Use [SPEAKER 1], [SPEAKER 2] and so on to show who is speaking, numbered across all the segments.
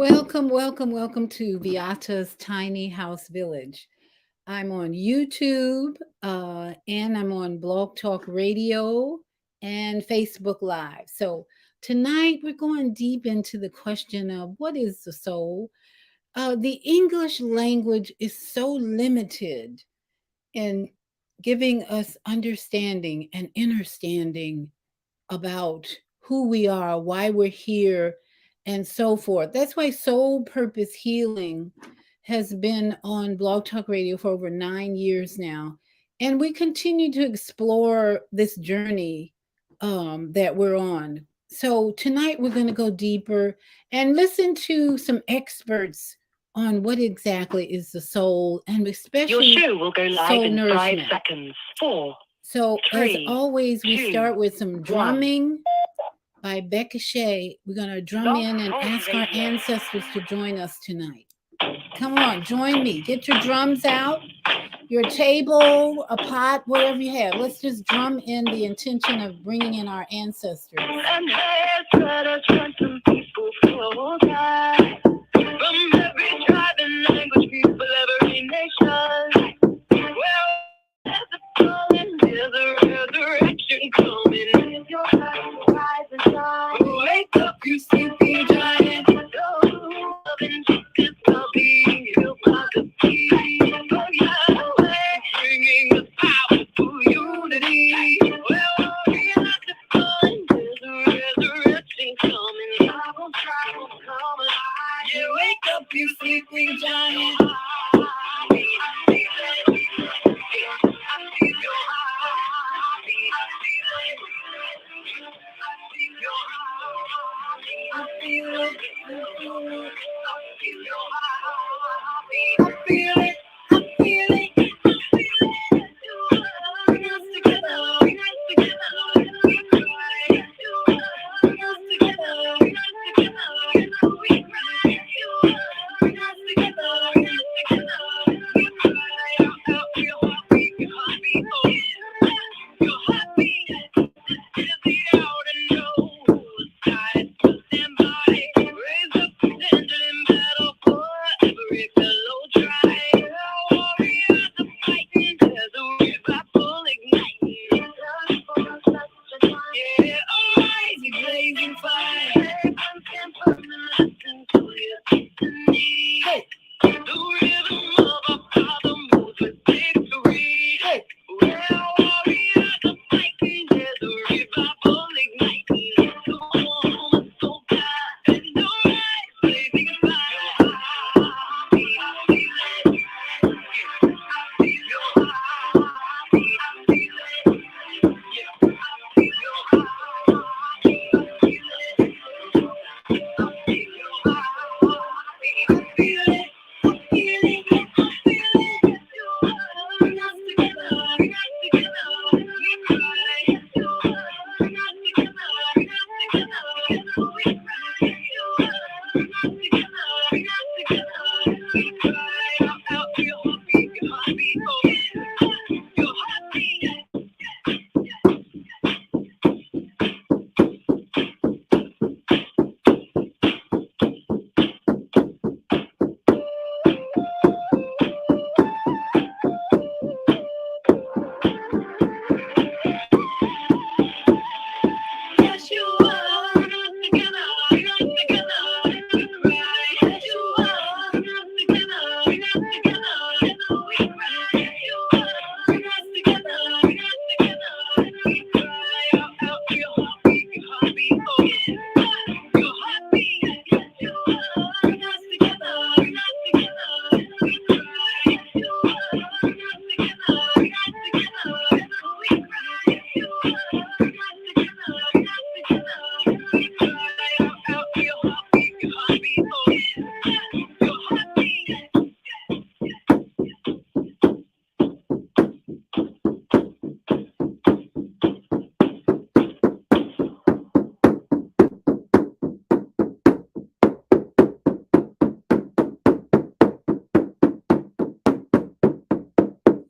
[SPEAKER 1] Welcome to Beata's Tiny House Village. I'm on YouTube and I'm on Blog Talk Radio and Facebook Live. So tonight we're going deep into the question of what is the soul? The English language is so limited in giving us understanding and understanding about who we are, why we're here, and so forth. That's why Soul Purpose Healing has been on Blog Talk Radio for over 9 years now. And we continue to explore this journey that we're on. So tonight we're going to go deeper and listen to some experts on what exactly is the soul and especially your show will go live soul in nourishment. 5 seconds. Four. So, as always, we start with some drumming by Becca Shea. We're going to drum in and ask our ancestors to join us tonight. Come on, join me. Get your drums out, your table, a pot, whatever you have. Let's just drum in the intention of bringing in our ancestors. And let us run some people for time. From every tribe and language, people, every nation. Well, there's a resurrection coming. If your eyes rise and shine, wake up, you sleepy giant. Love and justice shall be your poverty. Oh yeah, bringing us powerful unity. Well, we have to find there's a resurrection coming. I will try to come alive. Yeah, wake up, you sleeping giant. I feel it.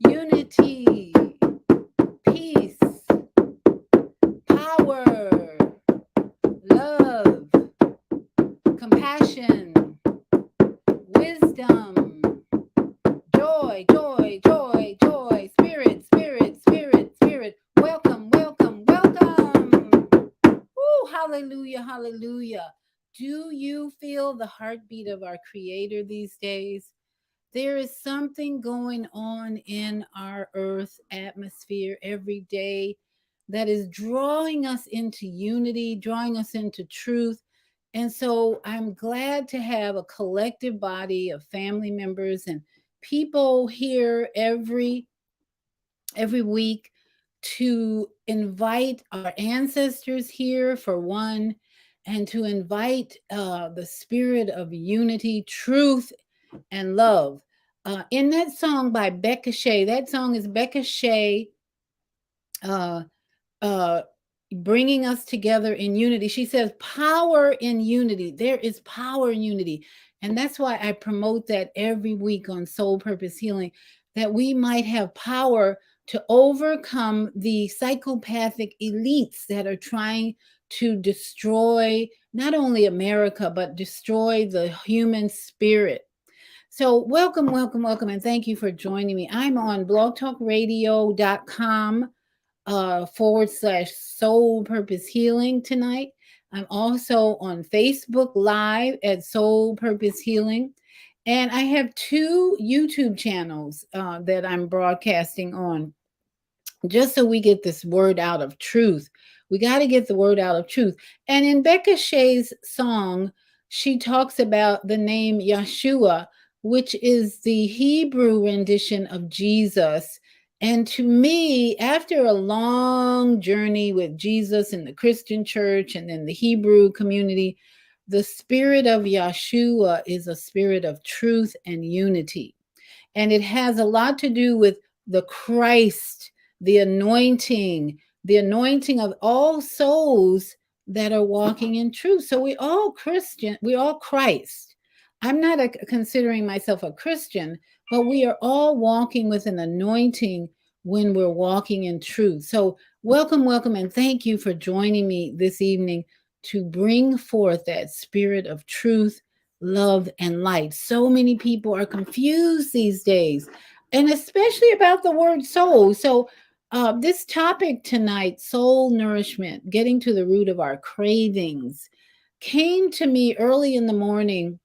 [SPEAKER 1] Unity, peace, power, love, compassion, hallelujah, hallelujah. Do you feel the heartbeat of our Creator these days? There is something going on in our earth atmosphere every day that is drawing us into unity, drawing us into truth. And so I'm glad to have a collective body of family members and people here every week to invite our ancestors here for one, and to invite the spirit of unity, truth, and love. In that song by Becca Shea, that song is Becca Shea uh, uh, bringing us together in unity. She says, power in unity. There is power in unity. And that's why I promote that every week on Soul Purpose Healing, that we might have power to overcome the psychopathic elites that are trying to destroy not only America, but destroy the human spirit. So, welcome, welcome, welcome, and thank you for joining me. I'm on blogtalkradio.com / Soul Purpose Healing tonight. I'm also on Facebook Live at Soul Purpose Healing. And I have two YouTube channels that I'm broadcasting on, just so we get this word out of truth. We got to get the word out of truth. And in Becca Shea's song, she talks about the name Yeshua, which is the Hebrew rendition of Jesus. And to me, after a long journey with Jesus in the Christian church and then the Hebrew community, the spirit of Yeshua is a spirit of truth and unity. And it has a lot to do with the Christ, the anointing of all souls that are walking in truth. So we all Christian, we all Christ. I'm not considering myself a Christian, but we are all walking with an anointing when we're walking in truth. So welcome, welcome, and thank you for joining me this evening to bring forth that spirit of truth, love, and light. So many people are confused these days, and especially about the word soul. So this topic tonight, soul nourishment, getting to the root of our cravings, came to me early in the morning.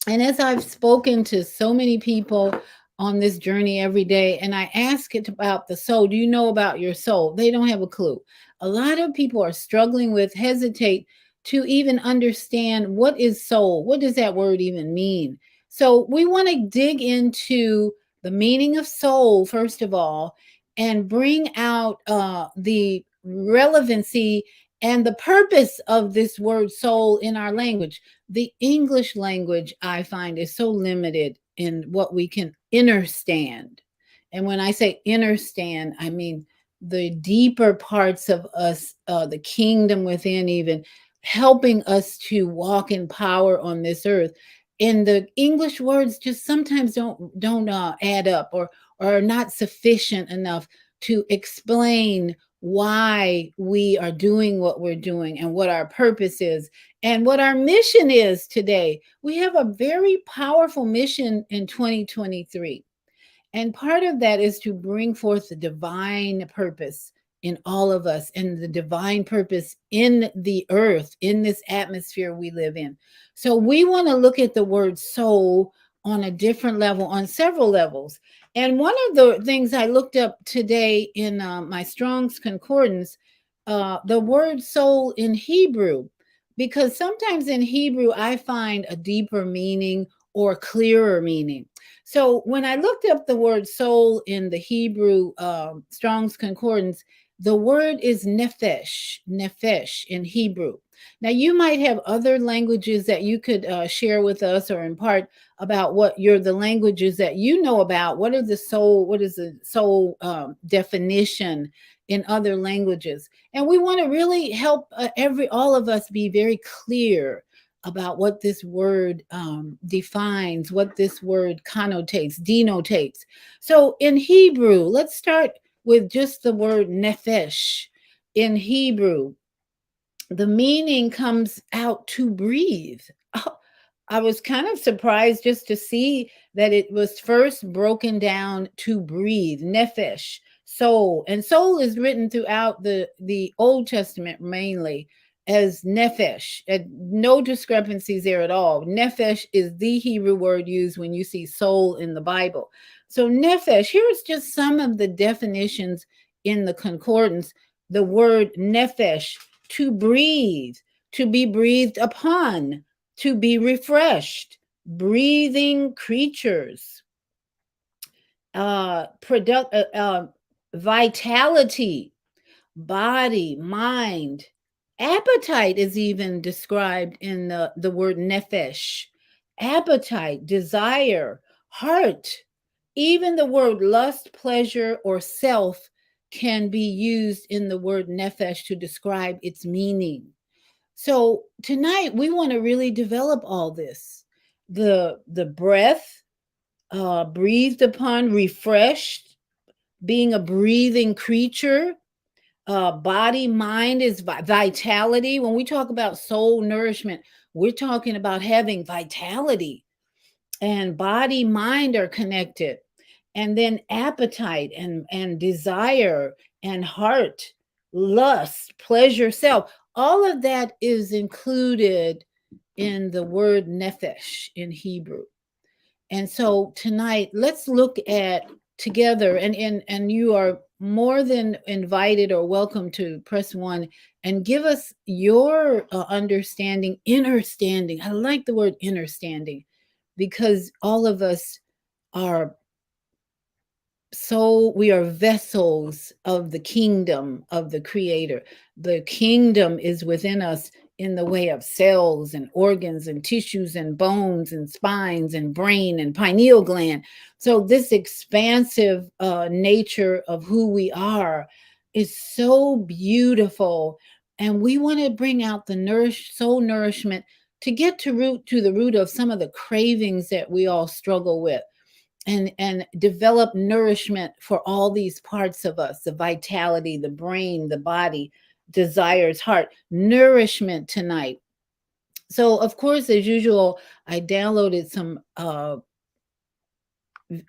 [SPEAKER 1] And as I've spoken to so many people on this journey every day, and I ask it about the soul, do you know about your soul? They don't have a clue. A lot of people are struggling with, hesitate to even understand what is soul. What does that word even mean? So we want to dig into the meaning of soul, first of all, and bring out the relevancy and the purpose of this word soul in our language. The English language, I find, is so limited in what we can understand. And when I say understand, I mean the deeper parts of us, the kingdom within, even helping us to walk in power on this earth. And the English words just sometimes don't add up, or are not sufficient enough to explain why we are doing what we're doing and what our purpose is and what our mission is today. We have a very powerful mission in 2023. And part of that is to bring forth the divine purpose in all of us and the divine purpose in the earth, in this atmosphere we live in. So we want to look at the word soul on a different level, on several levels. And one of the things I looked up today in my Strong's Concordance, the word soul in Hebrew, because sometimes in Hebrew I find a deeper meaning or clearer meaning. So when I looked up the word soul in the Hebrew Strong's Concordance, the word is nephesh, nephesh in Hebrew. Now, you might have other languages that you could share with us or impart about the languages that you know about. What is the soul definition in other languages? And we want to really help all of us be very clear about what this word defines, what this word denotates. So in Hebrew, let's start with just the word nephesh. In Hebrew, the meaning comes out to breathe. Oh, I was kind of surprised just to see that it was first broken down to breathe, nephesh, soul. And soul is written throughout the Old Testament mainly. as nephesh. No discrepancies there at all. Nephesh is the Hebrew word used when you see soul in the Bible. So nephesh, here's just some of the definitions in the concordance. The word nephesh, to breathe, to be breathed upon, to be refreshed, breathing creatures, product, vitality, body, mind. Appetite is even described in the word nephesh. Appetite, desire, heart. Even the word lust, pleasure, or self can be used in the word nephesh to describe its meaning. So tonight we want to really develop all this. The breath, breathed upon, refreshed, being a breathing creature. Body, mind is vitality. When we talk about soul nourishment, we're talking about having vitality, and body, mind are connected. And then appetite and desire and heart, lust, pleasure, self. All of that is included in the word nephesh in Hebrew. And so tonight, let's look at together, and you are more than invited or welcome to press one and give us your understanding, inner standing. I like the word inner standing because all of us are, so we are vessels of the kingdom of the creator. The kingdom is within us in the way of cells and organs and tissues and bones and spines and brain and pineal gland. So this expansive nature of who we are is so beautiful, and we want to bring out the soul nourishment to get to the root of some of the cravings that we all struggle with, and develop nourishment for all these parts of us: the vitality, the brain, the body, desires, heart. Nourishment tonight. So of course, as usual, I downloaded some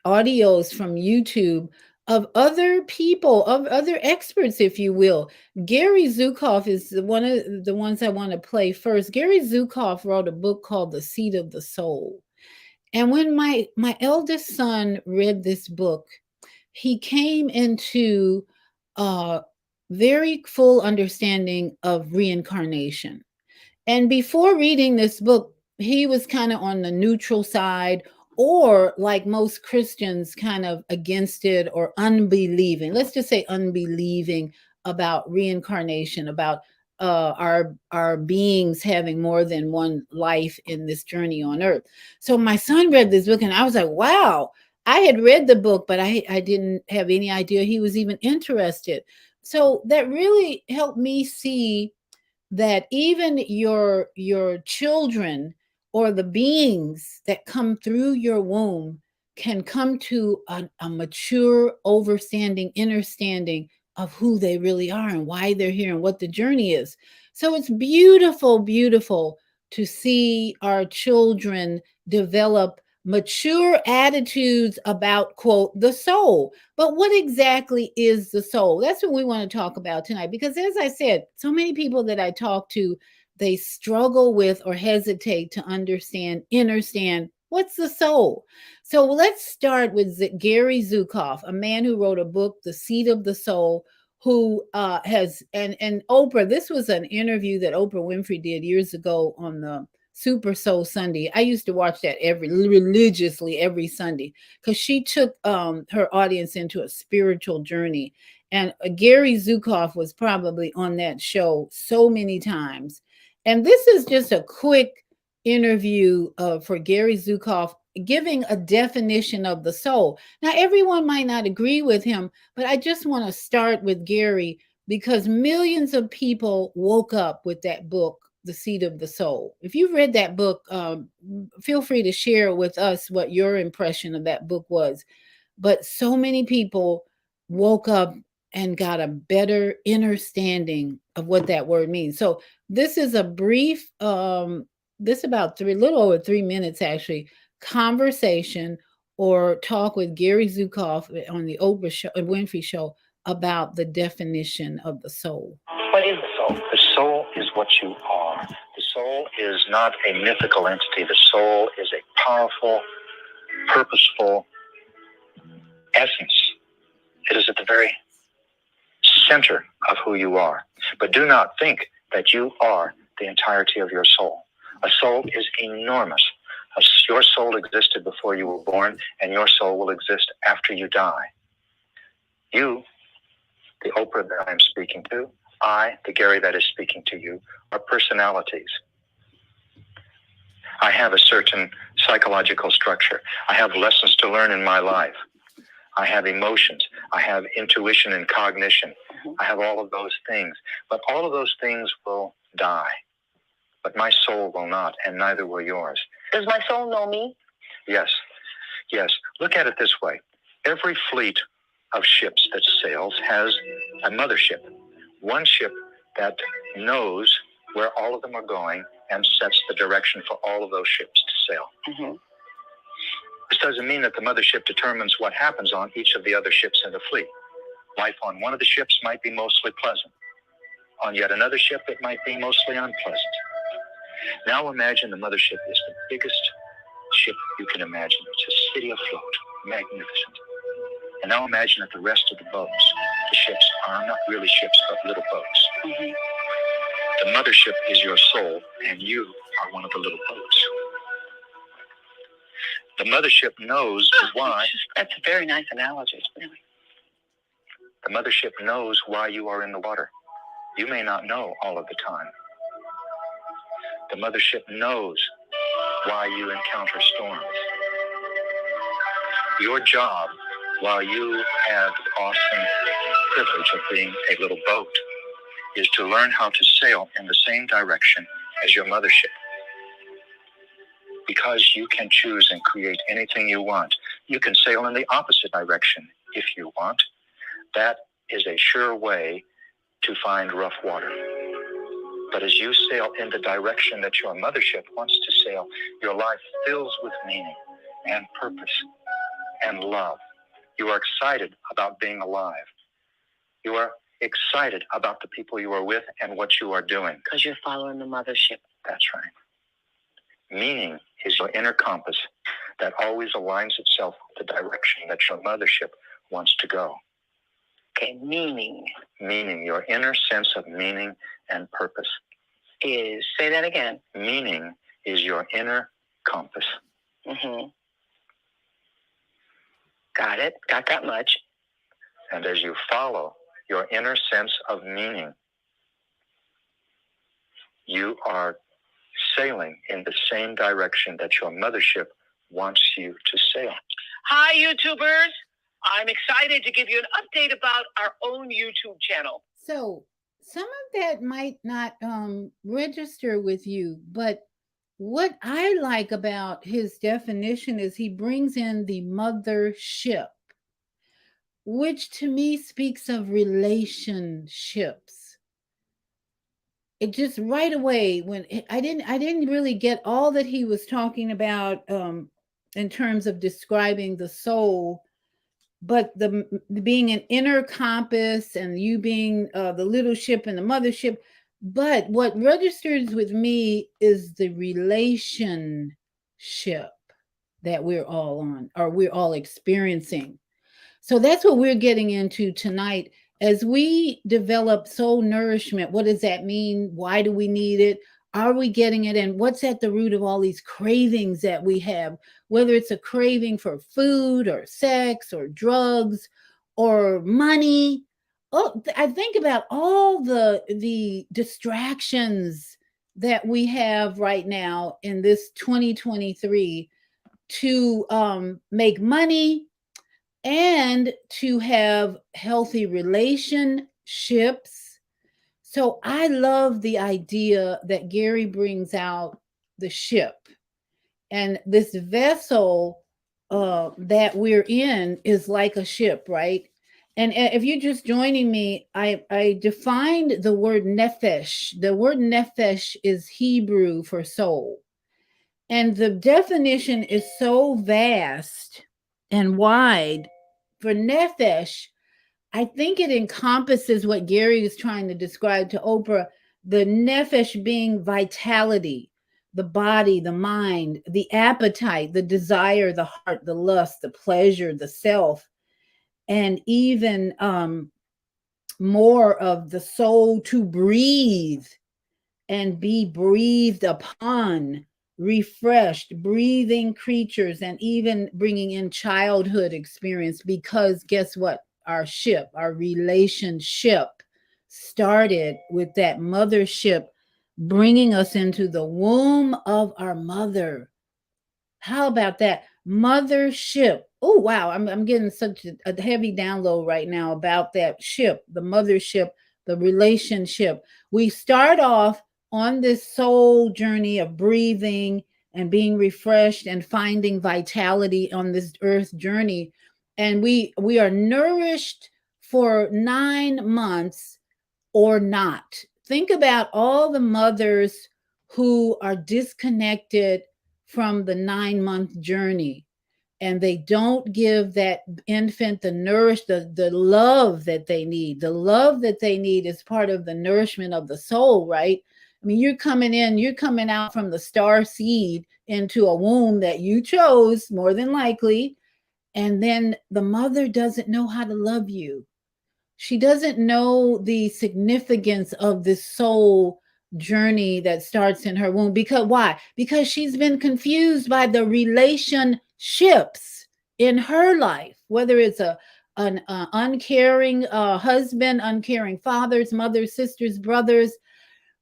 [SPEAKER 1] audios from YouTube of other people, of other experts, if you will. Gary Zukav is one of the ones I want to play first. Gary Zukav wrote a book called The Seed of the Soul. And when my eldest son read this book, he came into a very full understanding of reincarnation. And before reading this book, he was kind of on the neutral side, or like most Christians, kind of against it or unbelieving. Let's just say unbelieving about reincarnation, about our beings having more than one life in this journey on earth. So my son read this book, and I was like, wow. I had read the book, but I didn't have any idea he was even interested. So that really helped me see that even your children, or the beings that come through your womb, can come to a mature overstanding, understanding of who they really are and why they're here and what the journey is. So it's beautiful, beautiful to see our children develop mature attitudes about, quote, the soul. But what exactly is the soul? That's what we want to talk about tonight. Because as I said, so many people that I talk to, they struggle with or hesitate to understand what's the soul. So let's start with Gary Zukav, a man who wrote a book, The Seed of the Soul, who has, and Oprah, this was an interview that Oprah Winfrey did years ago on the Super Soul Sunday. I used to watch that religiously every Sunday, because she took her audience into a spiritual journey. And Gary Zukav was probably on that show so many times. And this is just a quick interview for Gary Zukav, giving a definition of the soul. Now, everyone might not agree with him, but I just want to start with Gary because millions of people woke up with that book, The Seed of the Soul. If you've read that book, feel free to share with us what your impression of that book was. But so many people woke up and got a better understanding of what that word means. So this is a brief, this about little over 3 minutes actually, conversation or talk with Gary Zukav on the Winfrey Show about the definition of the soul.
[SPEAKER 2] What is the soul? The soul is what you are. The soul is not a mythical entity. The soul is a powerful, purposeful essence. It is at the very center of who you are. But do not think that you are the entirety of your soul. A soul is enormous. Your soul existed before you were born, and your soul will exist after you die. You, the Oprah that I am speaking to, I, the Gary that is speaking to you, are personalities. I have a certain psychological structure. I have lessons to learn in my life. I have emotions. I have intuition and cognition. I have all of those things. But all of those things will die. But my soul will not, and neither will yours.
[SPEAKER 3] Does my soul know me?
[SPEAKER 2] Yes. Yes. Look at it this way. Every fleet of ships that sails has a mothership. One ship that knows where all of them are going and sets the direction for all of those ships to sail.
[SPEAKER 3] Mm-hmm.
[SPEAKER 2] This doesn't mean that the mothership determines what happens on each of the other ships in the fleet. Life on one of the ships might be mostly pleasant. On yet another ship, it might be mostly unpleasant. Now imagine the mothership is the biggest ship you can imagine. It's a city afloat, magnificent. And now imagine that the rest of the boats, the ships, are not really ships, but little boats.
[SPEAKER 3] Mm-hmm.
[SPEAKER 2] The mothership is your soul, and you are one of the little boats. The mothership knows why.
[SPEAKER 3] That's a very nice analogy, really.
[SPEAKER 2] The mothership knows why you are in the water. You may not know all of the time. The mothership knows why you encounter storms. Your job, while you have the awesome privilege of being a little boat, is to learn how to sail in the same direction as your mothership. Because you can choose and create anything you want. You can sail in the opposite direction if you want. That is a sure way to find rough water. But as you sail in the direction that your mothership wants to sail, your life fills with meaning and purpose and love. You are excited about being alive. You are excited about the people you are with and what you are doing.
[SPEAKER 3] Because you're following the mothership.
[SPEAKER 2] That's right. Meaning is your inner compass that always aligns itself with the direction that your mothership wants to go.
[SPEAKER 3] Okay, meaning.
[SPEAKER 2] Meaning, your inner sense of meaning and purpose.
[SPEAKER 3] Is, say that again.
[SPEAKER 2] Meaning is your inner compass.
[SPEAKER 3] Mm-hmm. Got it. Got that much.
[SPEAKER 2] And as you follow your inner sense of meaning, you are sailing in the same direction that your mothership wants you to sail.
[SPEAKER 3] Hi, YouTubers. I'm excited to give you an update about our own YouTube channel.
[SPEAKER 1] So some of that might not register with you, but what I like about his definition is he brings in the mothership, which to me speaks of relationships. It just right away, when I didn't really get all that he was talking about in terms of describing the soul, but the being an inner compass and you being the little ship and the mothership. But what registers with me is the relationship that we're all on, or we're all experiencing. So that's what we're getting into tonight. As we develop soul nourishment, what does that mean? Why do we need it? Are we getting it? And what's at the root of all these cravings that we have, whether it's a craving for food or sex or drugs or money? Oh, I think about all the distractions that we have right now in this 2023 to make money and to have healthy relationships. So I love the idea that Gary brings out the ship, and this vessel that we're in is like a ship, right? And if you're just joining me, I defined the word nephesh. The word nephesh is Hebrew for soul. And the definition is so vast and wide. For nephesh, I think it encompasses what Gary is trying to describe to Oprah, the nephesh being vitality, the body, the mind, the appetite, the desire, the heart, the lust, the pleasure, the self, and even more of the soul to breathe and be breathed upon, refreshed, breathing creatures, and even bringing in childhood experience. Because guess what? Our relationship started with that mothership bringing us into the womb of our mother. How about that? Mothership. Oh, wow. I'm getting such a heavy download right now about that ship, the mothership, the relationship. We start off on this soul journey of breathing and being refreshed and finding vitality on this earth journey. And we are nourished for 9 months or not. Think about all the mothers who are disconnected from the 9 month journey, and they don't give that infant the love that they need. The love that they need is part of the nourishment of the soul, right? I mean, you're coming out from the star seed into a womb that you chose, more than likely, and then the mother doesn't know how to love you. She doesn't know the significance of this soul journey that starts in her womb. Because why? Because she's been confused by the relationships in her life, whether it's an uncaring husband, uncaring fathers, mothers, sisters, brothers.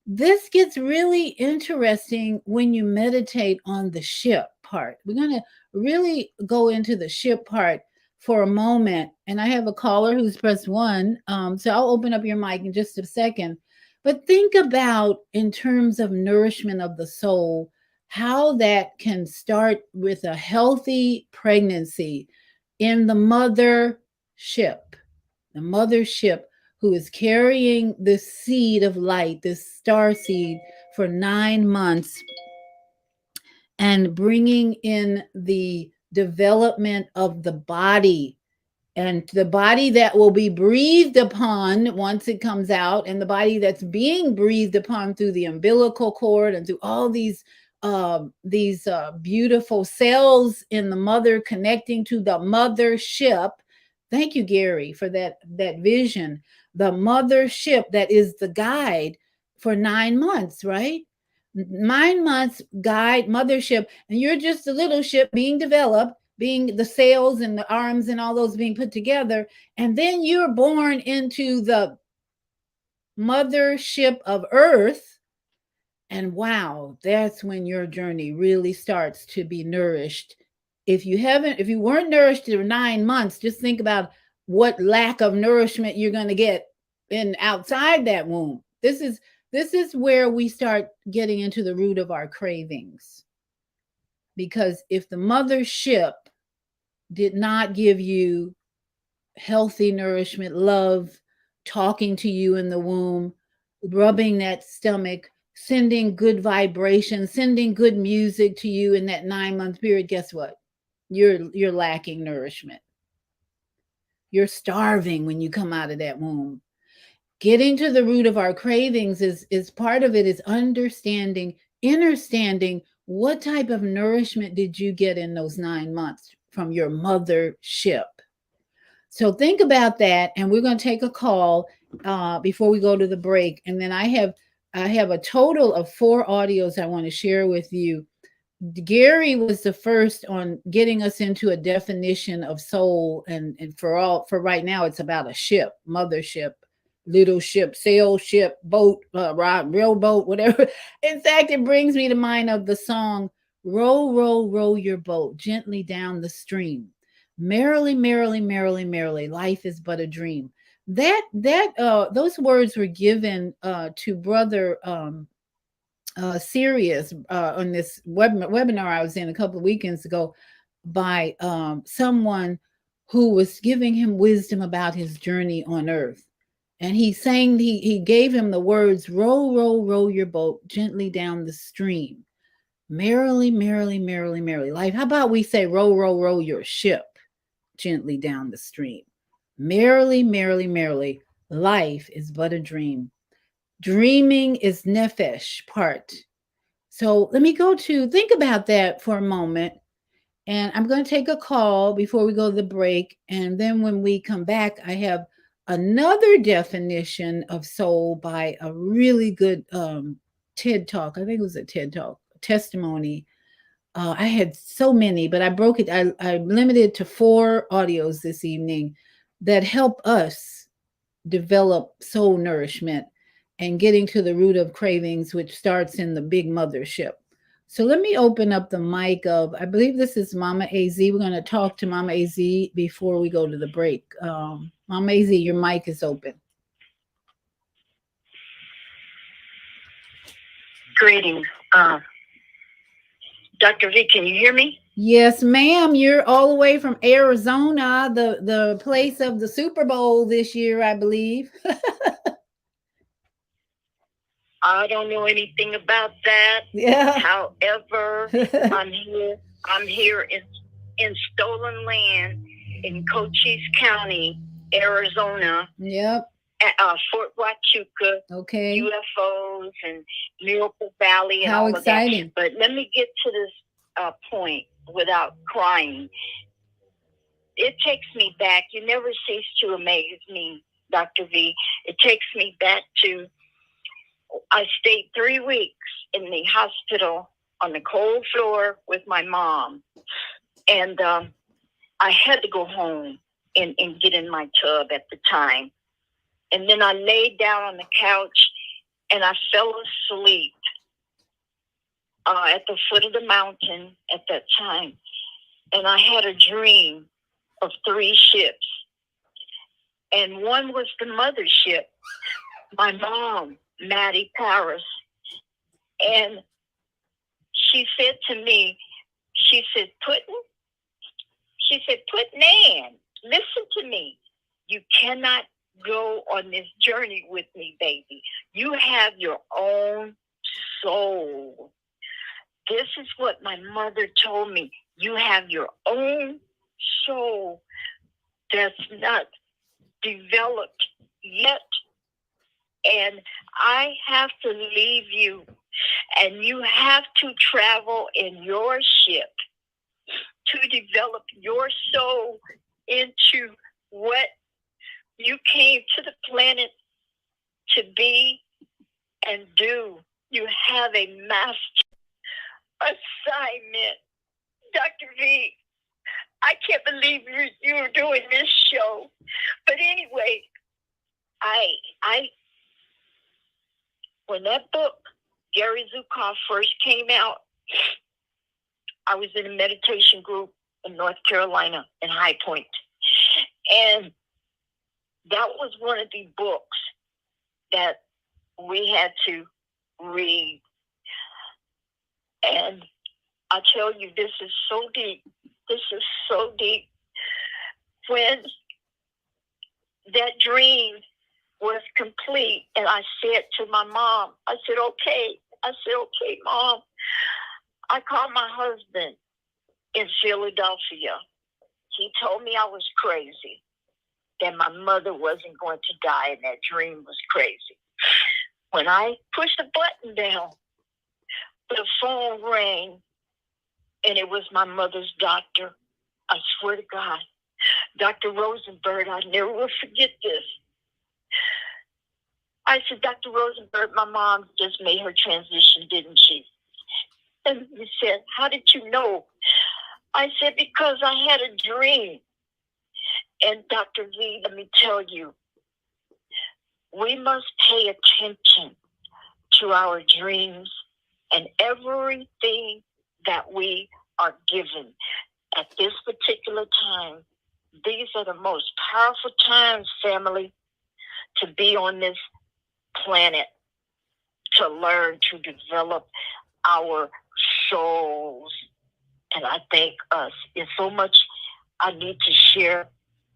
[SPEAKER 1] This gets really interesting when you meditate on the ship part. We're going to really go into the ship part for a moment. And I have a caller who's pressed one. So I'll open up your mic in just a second. But think about, in terms of nourishment of the soul, how that can start with a healthy pregnancy in the mothership. The mothership who is carrying this seed of light, this star seed, for 9 months, and bringing in the development of the body, and the body that will be breathed upon once it comes out, and the body that's being breathed upon through the umbilical cord and through all these beautiful cells in the mother connecting to the mothership. Thank you, Gary, for that vision. The mothership that is the guide for 9 months, right? 9 months guide mothership, and you're just a little ship being developed, being the sails and the arms and all those being put together, and then you're born into the mothership of earth. And wow, that's when your journey really starts to be nourished. If you weren't nourished for 9 months, just think about what lack of nourishment you're going to get in outside that womb. This is where we start getting into the root of our cravings. Because if the mothership did not give you healthy nourishment, love, talking to you in the womb, rubbing that stomach, sending good vibrations, sending good music to you in that 9 month period, guess what? You're lacking nourishment. You're starving when you come out of that womb. Getting to the root of our cravings is part of it, is understanding what type of nourishment did you get in those 9 months from your mothership. So think about that, and we're going to take a call before we go to the break, and then I have a total of 4 audios I want to share with you. Gary was the first on getting us into a definition of soul, and for right now it's about a ship, mothership, little ship, sail ship, boat, rowboat, whatever. In fact, it brings me to mind of the song, row, row, row your boat gently down the stream. Merrily, merrily, merrily, merrily, life is but a dream. Those words were given to Brother Sirius on this webinar I was in a couple of weekends ago by someone who was giving him wisdom about his journey on earth. And he gave him the words, row, row, row your boat gently down the stream. Merrily, merrily, merrily, merrily, life. How about we say, row, row, row your ship gently down the stream. Merrily, merrily, merrily, life is but a dream. Dreaming is nefesh part. So let me think about that for a moment. And I'm going to take a call before we go to the break. And then when we come back, I have another definition of soul by a really good TED talk. I think it was a TED talk, testimony. I had so many, but I broke it. I limited to 4 audios this evening that help us develop soul nourishment and getting to the root of cravings, which starts in the big mothership. So let me open up the mic of, I believe this is Mama AZ. We're going to talk to Mama AZ before we go to the break. Mama AZ, your mic is open.
[SPEAKER 4] Greetings. Dr. V, can you hear me?
[SPEAKER 1] Yes, ma'am. You're all the way from Arizona, the place of the Super Bowl this year, I believe.
[SPEAKER 4] I don't know anything about that.
[SPEAKER 1] Yeah.
[SPEAKER 4] However, I'm here in stolen land in Cochise County, Arizona.
[SPEAKER 1] Yep.
[SPEAKER 4] At Fort Huachuca.
[SPEAKER 1] Okay.
[SPEAKER 4] UFOs and Miracle Valley and
[SPEAKER 1] How
[SPEAKER 4] all
[SPEAKER 1] exciting.
[SPEAKER 4] of that. But let me get to this point without crying. It takes me back. You never cease to amaze me, Dr. V. It takes me back to, I stayed 3 weeks in the hospital on the cold floor with my mom. And I had to go home and get in my tub at the time. And then I laid down on the couch and I fell asleep at the foot of the mountain at that time. And I had a dream of 3 ships. And one was the mothership, my mom, Maddie Paris. And she said to me, she said, Nan, listen to me. You cannot go on this journey with me, baby. You have your own soul. This is what my mother told me. You have your own soul that's not developed yet. And I have to leave you. And you have to travel in your ship to develop your soul into what you came to the planet to be and do. You have a master assignment. Dr. V, I can't believe you're doing this show. But anyway, I when that book, Gary Zukav, first came out, I was in a meditation group in North Carolina in High Point. And that was one of the books that we had to read. And I tell you, this is so deep. This is so deep. When that dream was complete, and I said to my mom, I said, okay, Mom. I called my husband in Philadelphia. He told me I was crazy, that my mother wasn't going to die, and that dream was crazy. When I pushed the button down, the phone rang, and it was my mother's doctor. I swear to God, Dr. Rosenberg, I never will forget this. I said, Dr. Rosenberg, my mom just made her transition, didn't she? And he said, how did you know? I said, because I had a dream. And Dr. V, let me tell you, we must pay attention to our dreams and everything that we are given at this particular time. These are the most powerful times, family, to be on this planet, to learn, to develop our souls. And I thank us. There's so much I need to share,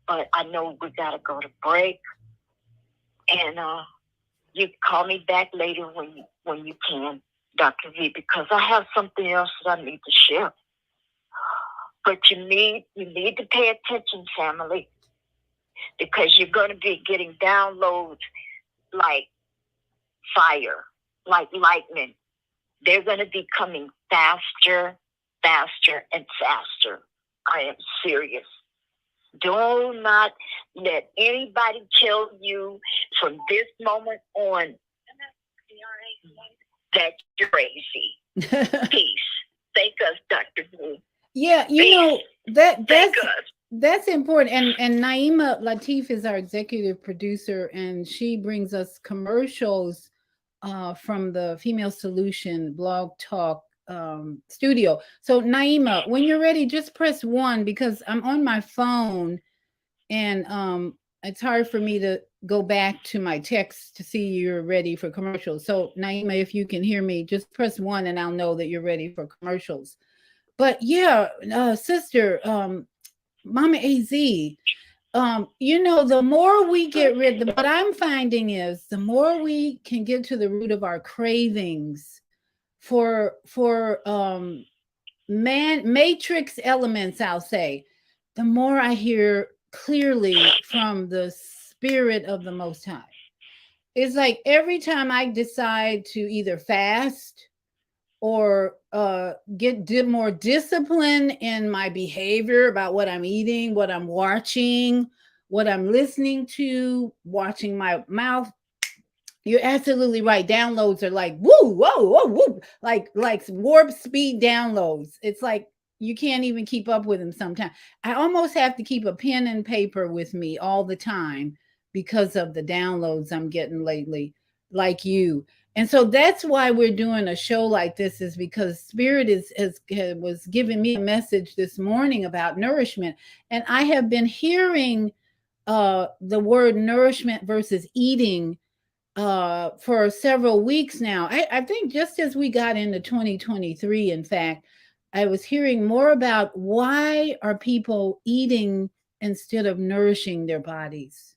[SPEAKER 4] but I know we got to go to break. And you call me back later when you can, Dr. V, because I have something else that I need to share. But you need to pay attention, family, because you're going to be getting downloads like fire, like lightning. They're going to be coming faster, faster, and faster. I am serious. Do not let anybody tell you from this moment on that you're crazy. Peace. Thank us, Dr. Blue.
[SPEAKER 1] Yeah, that's important. And Naima Latif is our executive producer, and she brings us commercials from the Female Solution Blog Talk studio. So Naima, when you're ready, just press 1 because I'm on my phone and it's hard for me to go back to my text to see you're ready for commercials. So Naima, if you can hear me, just press 1 and I'll know that you're ready for commercials. But yeah, sister, Mama AZ, the more we get rid, what I'm finding is the more we can get to the root of our cravings for matrix elements, I'll say, the more I hear clearly from the spirit of the Most High. It's like every time I decide to either fast or get more discipline in my behavior about what I'm eating, what I'm watching, what I'm listening to, watching my mouth. You're absolutely right. Downloads are like woo, whoa, whoa, woo, like warp speed downloads. It's like you can't even keep up with them sometimes. I almost have to keep a pen and paper with me all the time because of the downloads I'm getting lately, like you. And so that's why we're doing a show like this, is because Spirit was giving me a message this morning about nourishment. And I have been hearing the word nourishment versus eating for several weeks now. I think just as we got into 2023, in fact, I was hearing more about why are people eating instead of nourishing their bodies.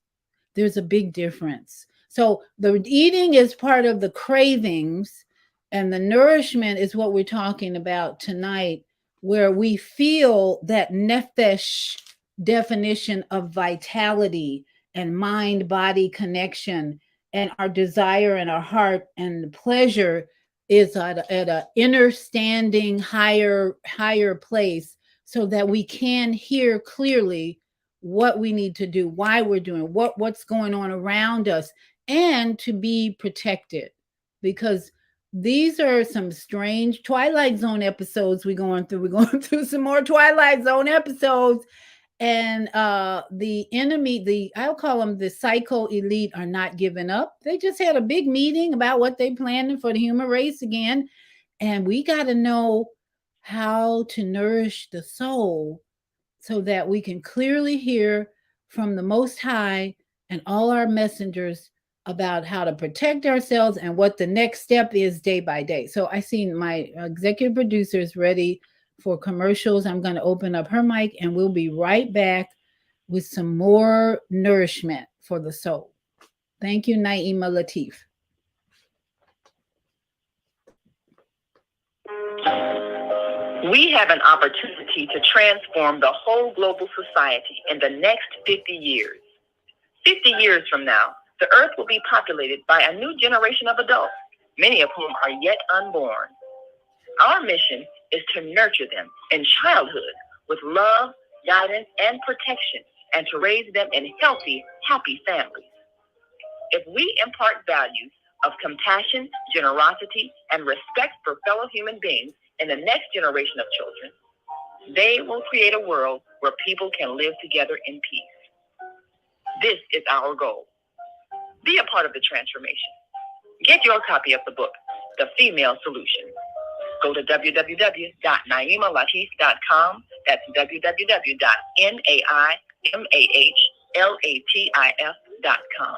[SPEAKER 1] There's a big difference. So the eating is part of the cravings, and the nourishment is what we're talking about tonight, where we feel that nefesh definition of vitality and mind-body connection, and our desire and our heart and pleasure is at a inner standing higher place, so that we can hear clearly what we need to do, why we're doing what's going on around us, and to be protected, because these are some strange Twilight Zone episodes we're going through some more Twilight Zone episodes. And the enemy, I'll call them the psycho elite, are not giving up. They just had a big meeting about what they planning for the human race again. And we got to know how to nourish the soul so that we can clearly hear from the Most High and all our messengers about how to protect ourselves and what the next step is day by day. So I see my executive producer is ready for commercials. I'm going to open up her mic and we'll be right back with some more nourishment for the soul. Thank you, Naima Latif.
[SPEAKER 5] We have an opportunity to transform the whole global society in the next 50 years. 50 years from now, the earth will be populated by a new generation of adults, many of whom are yet unborn. Our mission is to nurture them in childhood with love, guidance, and protection, and to raise them in healthy, happy families. If we impart values of compassion, generosity, and respect for fellow human beings in the next generation of children, they will create a world where people can live together in peace. This is our goal. Be a part of the transformation. Get your copy of the book, The Female Solution. Go to www.naimalatif.com. That's www.naimalatif.com.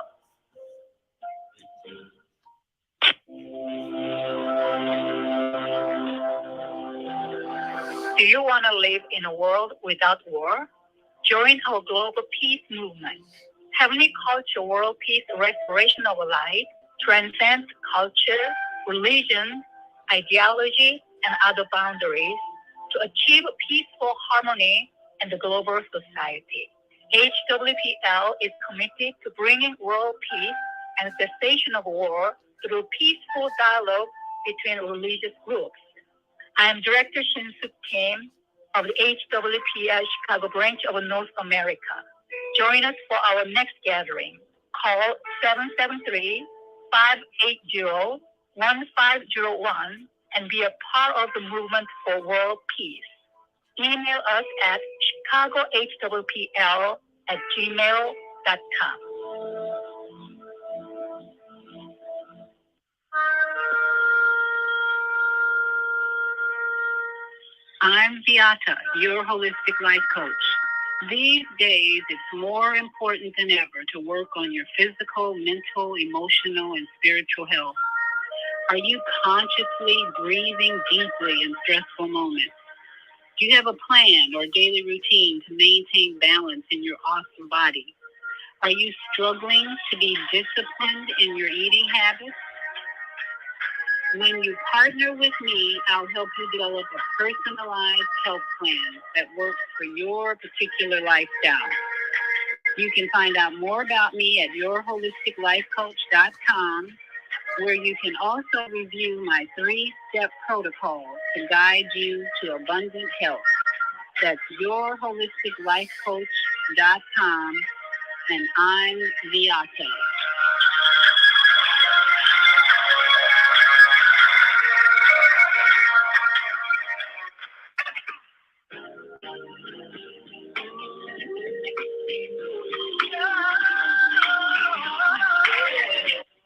[SPEAKER 6] Do you want to live in a world without war? Join our global peace movement. Heavenly Culture World Peace Restoration of Light transcends culture, religion, ideology, and other boundaries to achieve peaceful harmony in the global society. HWPL is committed to bringing world peace and cessation of war through peaceful dialogue between religious groups. I am Director Shin-Suk Kim of the HWPI Chicago branch of North America. Join us for our next gathering. Call 773-580-1501 and be a part of the movement for world peace. Email us at chicagohwpl@gmail.com. I'm Beata, your holistic life coach. These days, it's more important than ever to work on your physical, mental, emotional, and spiritual health. Are you consciously breathing deeply in stressful moments? Do you have a plan or daily routine to maintain balance in your awesome body? Are you struggling to be disciplined in your eating habits? When you partner with me, I'll help you develop a personalized health plan that works for your particular lifestyle. You can find out more about me at yourholisticlifecoach.com, where you can also review my 3-step protocol to guide you to abundant health. That's yourholisticlifecoach.com, and I'm Beata.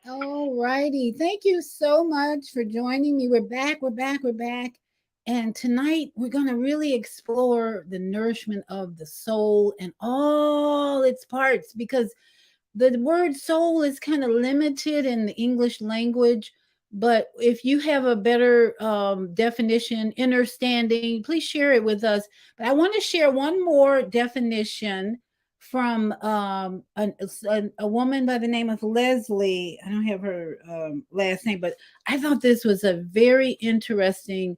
[SPEAKER 1] All righty. Thank you so much for joining me. We're back. And tonight we're going to really explore the nourishment of the soul and all its parts, because the word soul is kind of limited in the English language. But if you have a better definition, understanding, please share it with us. But I want to share one more definition from a woman by the name of Leslie. I don't have her last name, but I thought this was a very interesting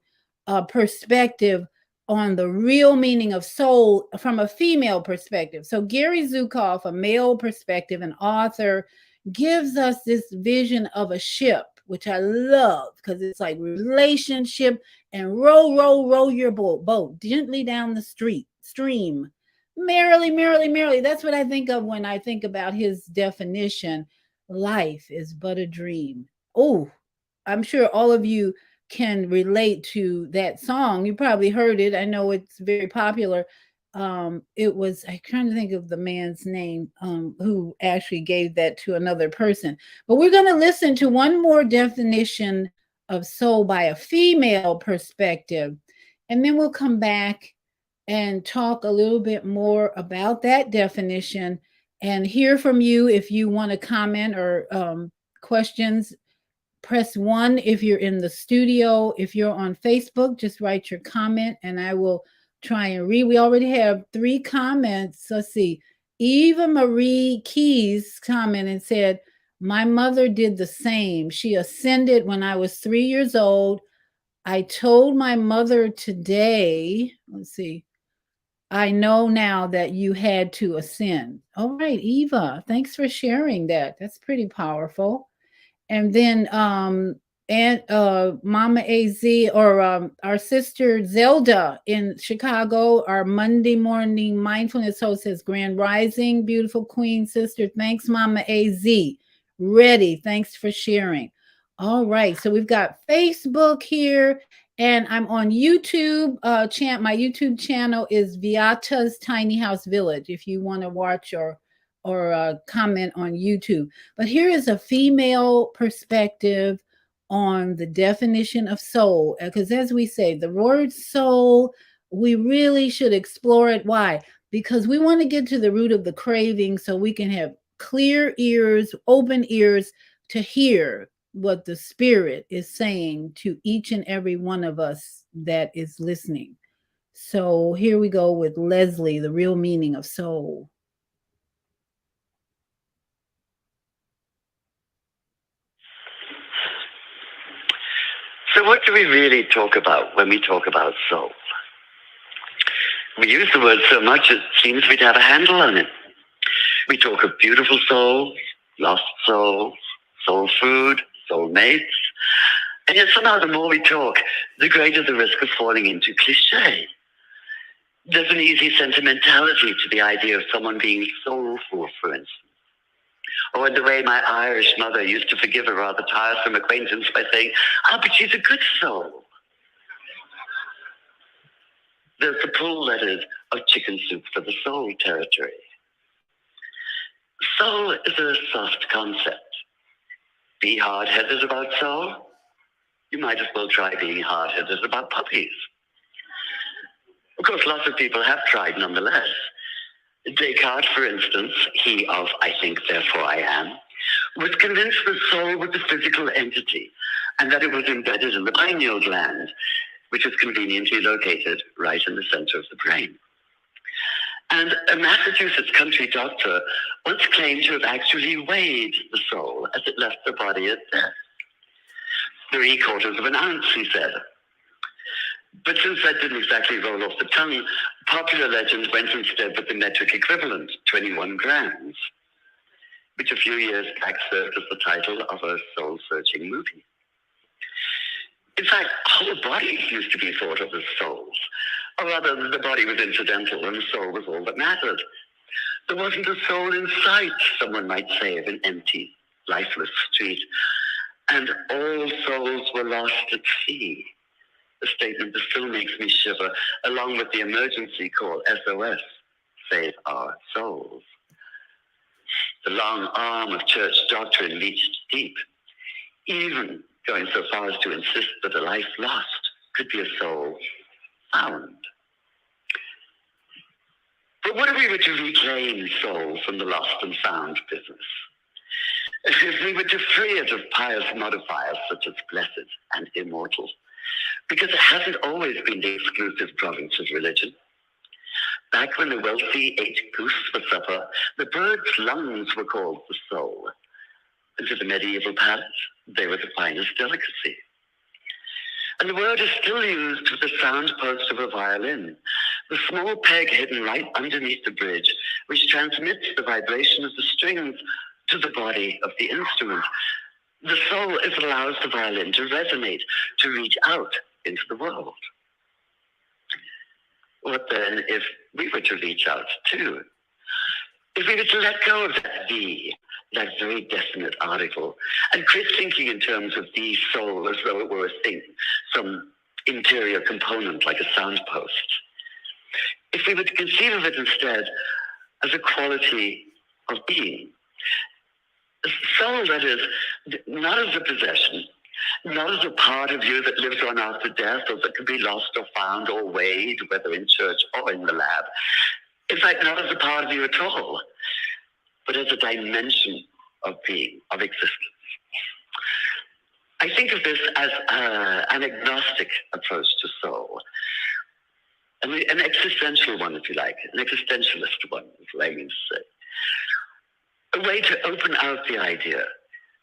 [SPEAKER 1] perspective on the real meaning of soul from a female perspective. So Gary Zukav, a male perspective, an author, gives us this vision of a ship, which I love because it's like relationship and row your boat gently down the stream. Merrily. That's what I think of when I think about his definition. Life is but a dream. Oh, I'm sure all of you can relate to that song. You probably heard it. I know it's very popular. It was, I'm trying to think of the man's name who actually gave that to another person. But we're going to listen to one more definition of soul by a female perspective. And then we'll come back and talk a little bit more about that definition and hear from you. If you want to comment or questions, press 1 if you're in the studio. If you're on Facebook, just write your comment and I will try and read. We already have 3 comments. Let's see. Eva Marie Keys commented and said, my mother did the same. She ascended when I was 3 years old. I told my mother today, let's see, I know now that you had to ascend. All right, Eva, thanks for sharing that. That's pretty powerful. And then Mama AZ, or our sister Zelda in Chicago, our Monday morning mindfulness host, says, Grand Rising, beautiful queen sister. Thanks, Mama AZ. Ready. Thanks for sharing. All right. So we've got Facebook here, and I'm on YouTube. My YouTube channel is Beata's Tiny House Village, if you want to watch or comment on YouTube. But here is a female perspective on the definition of soul. Because as we say, the word soul, we really should explore it. Why? Because we want to get to the root of the craving so we can have clear ears, open ears to hear what the spirit is saying to each and every one of us that is listening. So here we go with Leslie, the real meaning of soul.
[SPEAKER 7] So what do we really talk about when we talk about soul? We use the word so much it seems we'd have a handle on it. We talk of beautiful souls, lost souls, soul food, soulmates. And yet somehow the more we talk, the greater the risk of falling into cliché. There's an easy sentimentality to the idea of someone being soulful, for instance. Or in the way my Irish mother used to forgive a rather tiresome acquaintance by saying, but she's a good soul. There's the pull, that is, of chicken soup for the soul territory. Soul is a soft concept. Be hard-headed about soul? You might as well try being hard-headed about puppies. Of course, lots of people have tried nonetheless. Descartes, for instance, he of I think, therefore I am, was convinced the soul was a physical entity and that it was embedded in the pineal gland, which is conveniently located right in the center of the brain. And a Massachusetts country doctor once claimed to have actually weighed the soul as it left the body at death. 3/4 of an ounce, he said. But since that didn't exactly roll off the tongue, popular legend went instead with the metric equivalent, 21 grams, which a few years back served as the title of a soul-searching movie. In fact, whole bodies used to be thought of as souls, or rather, the body was incidental and the soul was all that mattered. There wasn't a soul in sight, someone might say, of an empty, lifeless street, and all souls were lost at sea. A statement that still makes me shiver, along with the emergency call, SOS, save our souls. The long arm of church doctrine reached deep, even going so far as to insist that a life lost could be a soul found. But what if we were to reclaim soul from the lost and found business? If we were to free it of pious modifiers such as blessed and immortal? Because it hasn't always been the exclusive province of religion. Back when the wealthy ate goose for supper, the bird's lungs were called the soul. And to the medieval palate, they were the finest delicacy. And the word is still used with the sound post of a violin, the small peg hidden right underneath the bridge, which transmits the vibration of the strings to the body of the instrument. The soul is what allows the violin to resonate, to reach out into the world. What then if we were to reach out too? If we were to let go of that V, that very definite article, and quit thinking in terms of the soul as though it were a thing, some interior component like a soundpost. If we were to conceive of it instead as a quality of being, soul, that is, not as a possession, not as a part of you that lives on after death or that can be lost or found or weighed, whether in church or in the lab. In fact, not as a part of you at all, but as a dimension of being, of existence. I think of this as an agnostic approach to soul, an existential one, if you like, an existentialist one, is what I mean to say. A way to open out the idea,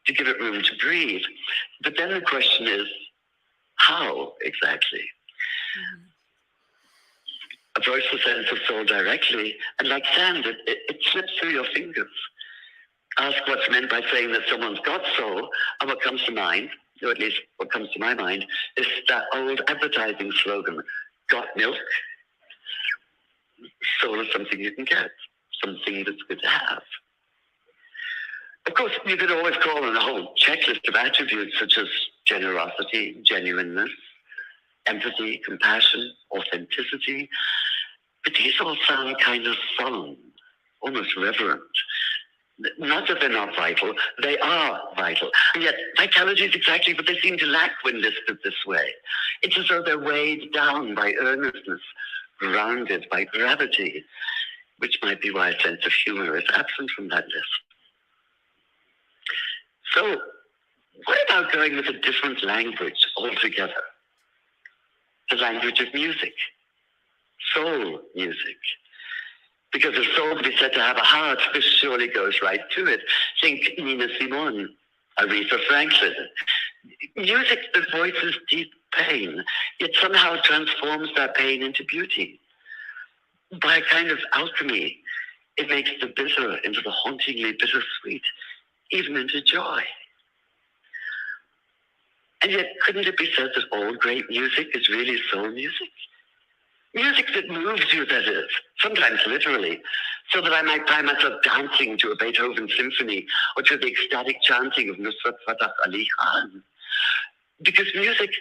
[SPEAKER 7] to give it room to breathe. But then the question is, how exactly? Mm-hmm. Approach the sense of soul directly, and like sand, it slips through your fingers. Ask what's meant by saying that someone's got soul, and what comes to mind, or at least what comes to my mind, is that old advertising slogan, got milk? Soul is something you can get, something that's good to have. Of course, you could always call on a whole checklist of attributes such as generosity, genuineness, empathy, compassion, authenticity. But these all sound kind of solemn, almost reverent. Not that they're not vital, they are vital. And yet, vitality is exactly what they seem to lack when listed this way. It's as though they're weighed down by earnestness, grounded by gravity, which might be why a sense of humor is absent from that list. So, what about going with a different language altogether? The language of music, soul music. Because if soul can be said to have a heart, this surely goes right to it. Think Nina Simone, Aretha Franklin. Music that voices deep pain, yet somehow transforms that pain into beauty. By a kind of alchemy, it makes the bitter into the hauntingly bittersweet, even into joy. And yet, couldn't it be said that all great music is really soul music? Music that moves you, that is, sometimes literally, so that I might find myself dancing to a Beethoven symphony or to the ecstatic chanting of Nusrat Fateh Ali Khan. Because music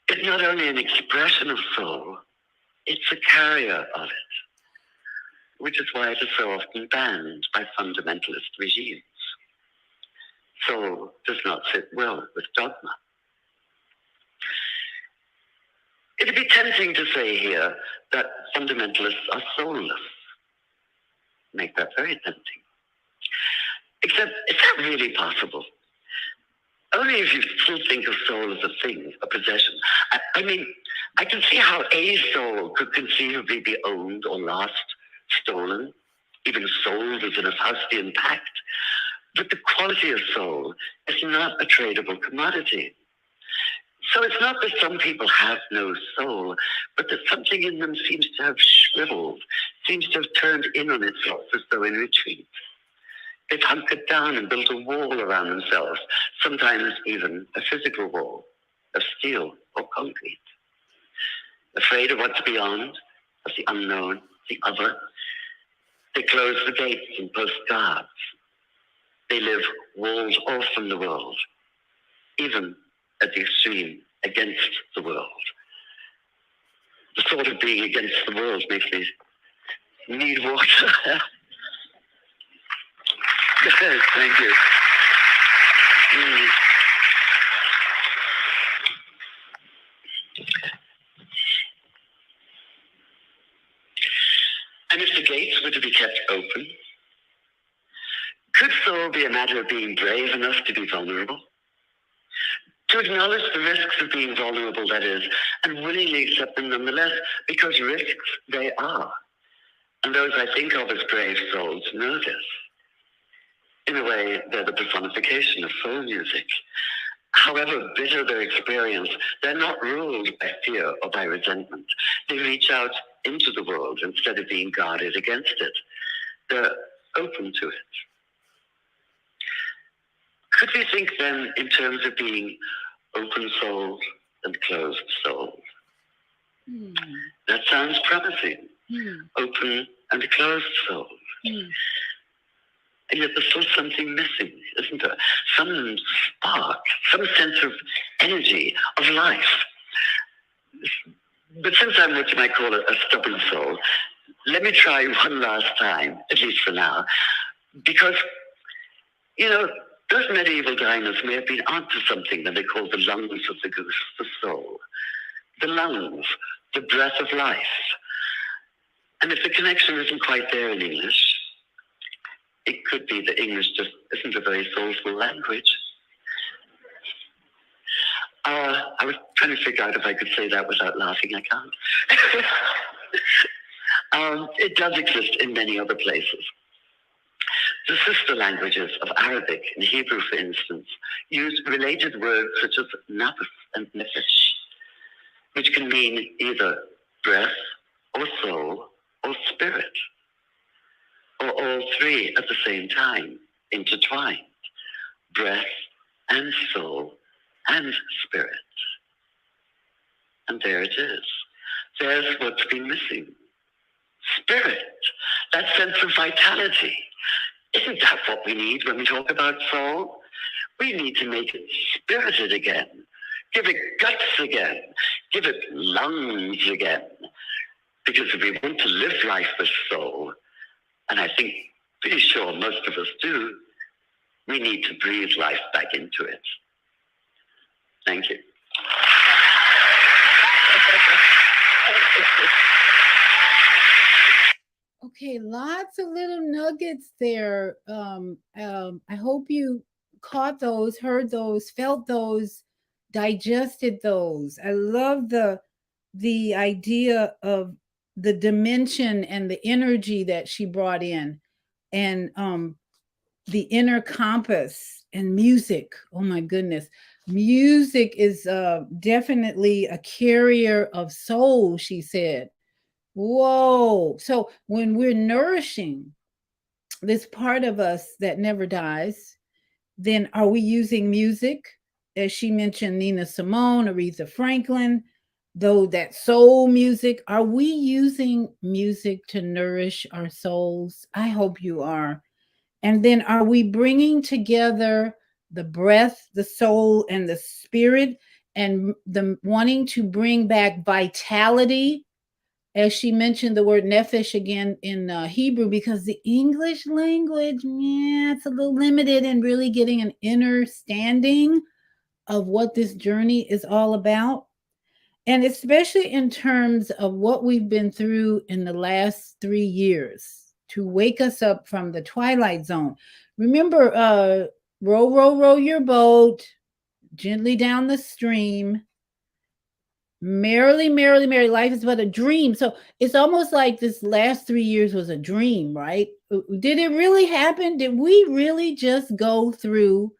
[SPEAKER 7] is not only an expression of soul, it's a carrier of it, which is why it is so often banned by fundamentalist regimes. Soul does not fit well with dogma. It'd be tempting to say here that fundamentalists are soulless. Make that very tempting. Except, is that really possible? Only if you still think of soul as a thing, a possession. I mean, I can see how a soul could conceivably be owned or lost, stolen, even sold as in a Faustian pact. But the quality of soul is not a tradable commodity. So it's not that some people have no soul, but that something in them seems to have shriveled, seems to have turned in on itself as though in retreat. They've hunkered down and built a wall around themselves, sometimes even a physical wall of steel or concrete. Afraid of what's beyond, of the unknown, the other, they close the gates and post guards. They live walled off from the world, even at the extreme, against the world. The thought of being against the world makes me need water. Thank you. And if the gates were to be kept open, could soul be a matter of being brave enough to be vulnerable? To acknowledge the risks of being vulnerable, that is, and willingly accept them nonetheless, because risks they are. And those I think of as brave souls know this. In a way, they're the personification of soul music. However bitter their experience, they're not ruled by fear or by resentment. They reach out into the world instead of being guarded against it. They're open to it. Could we think then in terms of being open-souled and closed-souled? That sounds promising. Open and closed-souled. And yet there's still something missing, isn't there? Some spark, some sense of energy, of life. But since I'm what you might call a stubborn soul, let me try one last time, at least for now. Because, you know, those medieval diners may have been onto something that they call the lungs of the goose, the soul. The lungs, the breath of life. And if the connection isn't quite there in English, it could be that English just isn't a very soulful language. I was trying to figure out if I could say that without laughing. I can't. It does exist in many other places. The sister languages of Arabic and Hebrew, for instance, use related words such as nafs and nefesh, which can mean either breath or soul or spirit, or all three at the same time, intertwined, breath and soul and spirit. And there it is. There's what's been missing. Spirit, that sense of vitality. Isn't that what we need when we talk about soul? We need to make it spirited again, give it guts again, give it lungs again. Because if we want to live life with soul, and I think pretty sure most of us do, we need to breathe life back into it. Thank you.
[SPEAKER 1] Okay, lots of little nuggets there. I hope you caught those, heard those, felt those, digested those. I love the idea of the dimension and the energy that she brought in, and the inner compass and music. Oh my goodness. Music is definitely a carrier of soul, she said. Whoa. So when we're nourishing this part of us that never dies, then are we using music as she mentioned, Nina Simone, Aretha Franklin, though that soul music. Are we using music to nourish our souls? I hope you are. And then are we bringing together the breath, the soul, and the spirit, and the wanting to bring back vitality? As she mentioned the word nefesh again in Hebrew, because the English language, yeah, it's a little limited in really getting an understanding of what this journey is all about. And especially in terms of what we've been through in the last 3 years to wake us up from the twilight zone. Remember, row, row, row your boat gently down the stream. Merrily, merrily, merrily, life is but a dream. So it's almost like this last 3 years was a dream, right? Did it really happen? Did we really just go through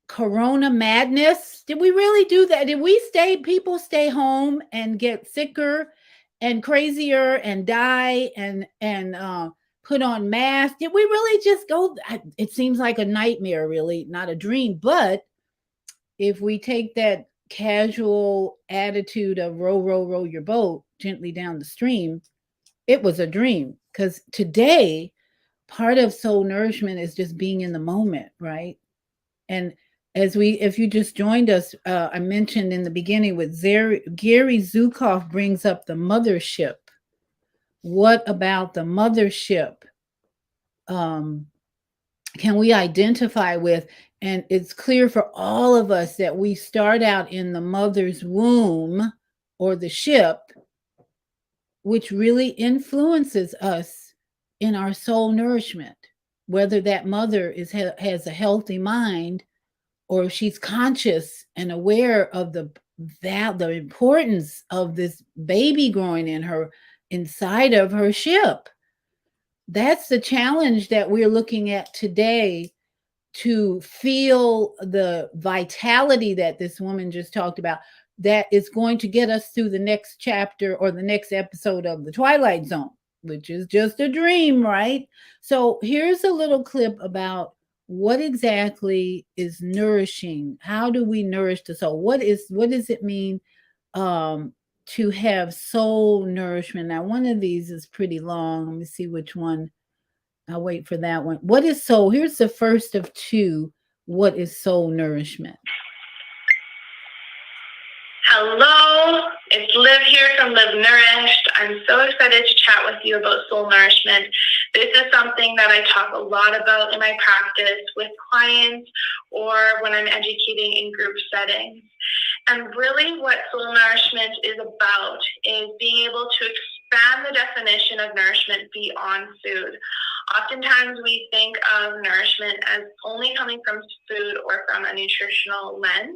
[SPEAKER 1] corona madness? Did we really do that? Did we people stay home and get sicker and crazier and die and put on masks? Did we really just go? It seems like a nightmare, really, not a dream. But if we take that casual attitude of row, row, row your boat gently down the stream, it was a dream. Because today, part of soul nourishment is just being in the moment, right? And if you just joined us, I mentioned in the beginning with Gary Zukav brings up the mothership. What about the mothership? Can we identify with? And it's clear for all of us that we start out in the mother's womb or the ship, which really influences us in our soul nourishment. Whether that mother has a healthy mind, or if she's conscious and aware of the importance of this baby growing in her inside of her ship. That's the challenge that we're looking at today, to feel the vitality that this woman just talked about, that is going to get us through the next chapter or the next episode of The Twilight Zone, which is just a dream, right? So here's a little clip about what exactly is nourishing. How do we nourish the soul? What does it mean to have soul nourishment? Now, one of these is pretty long. Let me see which one. I'll wait for that one. What is soul? Here's the first of two. What is soul nourishment?
[SPEAKER 8] Hello, it's Liv here from Live Nourished. I'm so excited to chat with you about soul nourishment. This is something that I talk a lot about in my practice with clients or when I'm educating in group settings. And really what soul nourishment is about is being able to expand the definition of nourishment beyond food. Oftentimes we think of nourishment as only coming from food or from a nutritional lens.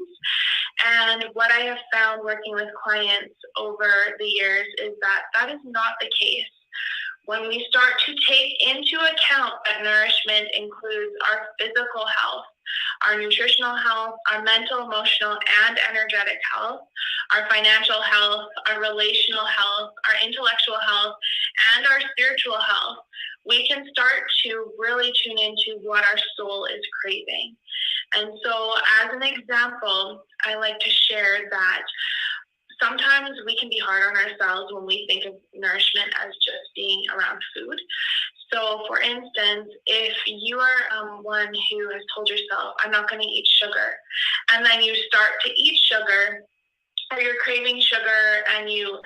[SPEAKER 8] And what I have found working with clients over the years is that that is not the case. When we start to take into account that nourishment includes our physical health, our nutritional health, our mental, emotional, and energetic health, our financial health, our relational health, our intellectual health, and our spiritual health, we can start to really tune into what our soul is craving. And so as an example, I like to share that sometimes we can be hard on ourselves when we think of nourishment as just being around food. So for instance, if you are one who has told yourself, I'm not going to eat sugar, and then you start to eat sugar, or you're craving sugar and you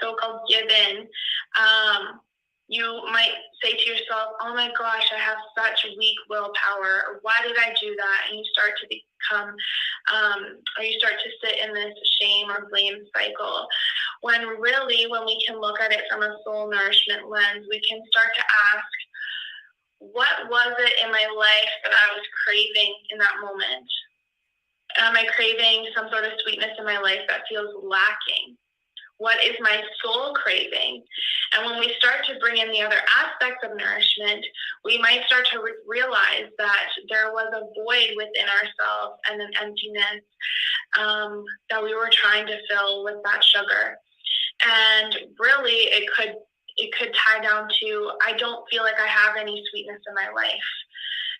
[SPEAKER 8] so-called give in, you might say to yourself, oh my gosh, I have such weak willpower. Or why did I do that? And you start to become, or you start to sit in this shame or blame cycle. When really, when we can look at it from a soul nourishment lens, we can start to ask, what was it in my life that I was craving in that moment? Am I craving some sort of sweetness in my life that feels lacking? What is my soul craving? And when we start to bring in the other aspects of nourishment, we might start to realize that there was a void within ourselves and an emptiness that we were trying to fill with that sugar. And really, it could tie down to, I don't feel like I have any sweetness in my life.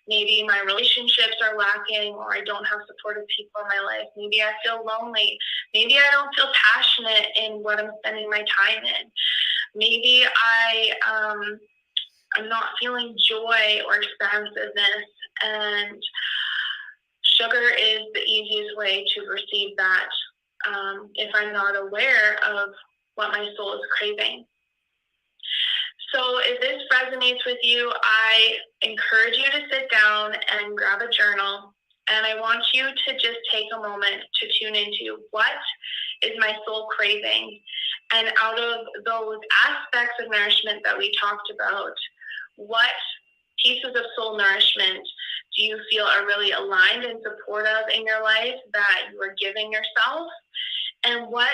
[SPEAKER 8] Maybe my relationships are lacking, or I don't have supportive people in my life. Maybe I feel lonely. Maybe I don't feel passionate in what I'm spending my time in. Maybe I'm not feeling joy or expansiveness, and sugar is the easiest way to receive that if I'm not aware of what my soul is craving. So if this resonates with you, I encourage you to sit down and grab a journal. And I want you to just take a moment to tune into what is my soul craving. And out of those aspects of nourishment that we talked about, what pieces of soul nourishment do you feel are really aligned and supportive in your life that you are giving yourself? And what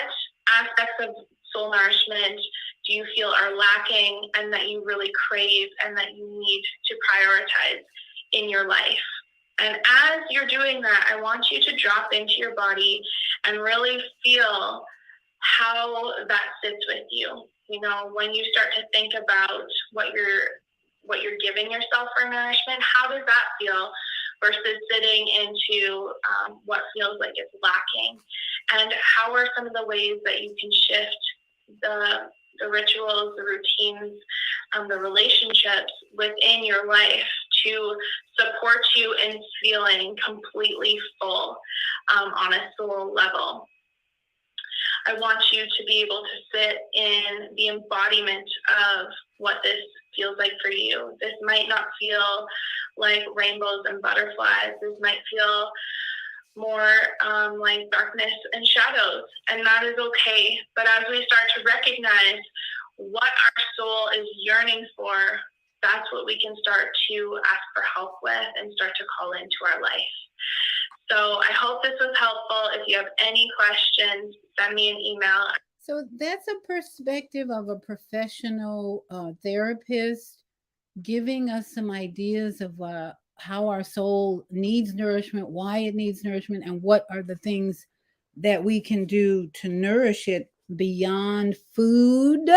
[SPEAKER 8] aspects of soul nourishment do you feel are lacking and that you really crave and that you need to prioritize in your life? And as you're doing that, I want you to drop into your body and really feel how that sits with you. You know, when you start to think about what you're giving yourself for nourishment, how does that feel versus sitting into what feels like it's lacking? And how are some of the ways that you can shift the rituals, the routines, the relationships within your life to support you in feeling completely full on a soul level? I want you to be able to sit in the embodiment of what this feels like for you. This might not feel like rainbows and butterflies. This might feel more like darkness and shadows, and that is okay. But as we start to recognize what our soul is yearning for, that's what we can start to ask for help with and start to call into our life. So I hope this was helpful. If you have any questions, send me an email.
[SPEAKER 1] So that's a perspective of a professional therapist giving us some ideas of how our soul needs nourishment, why it needs nourishment, and what are the things that we can do to nourish it beyond food.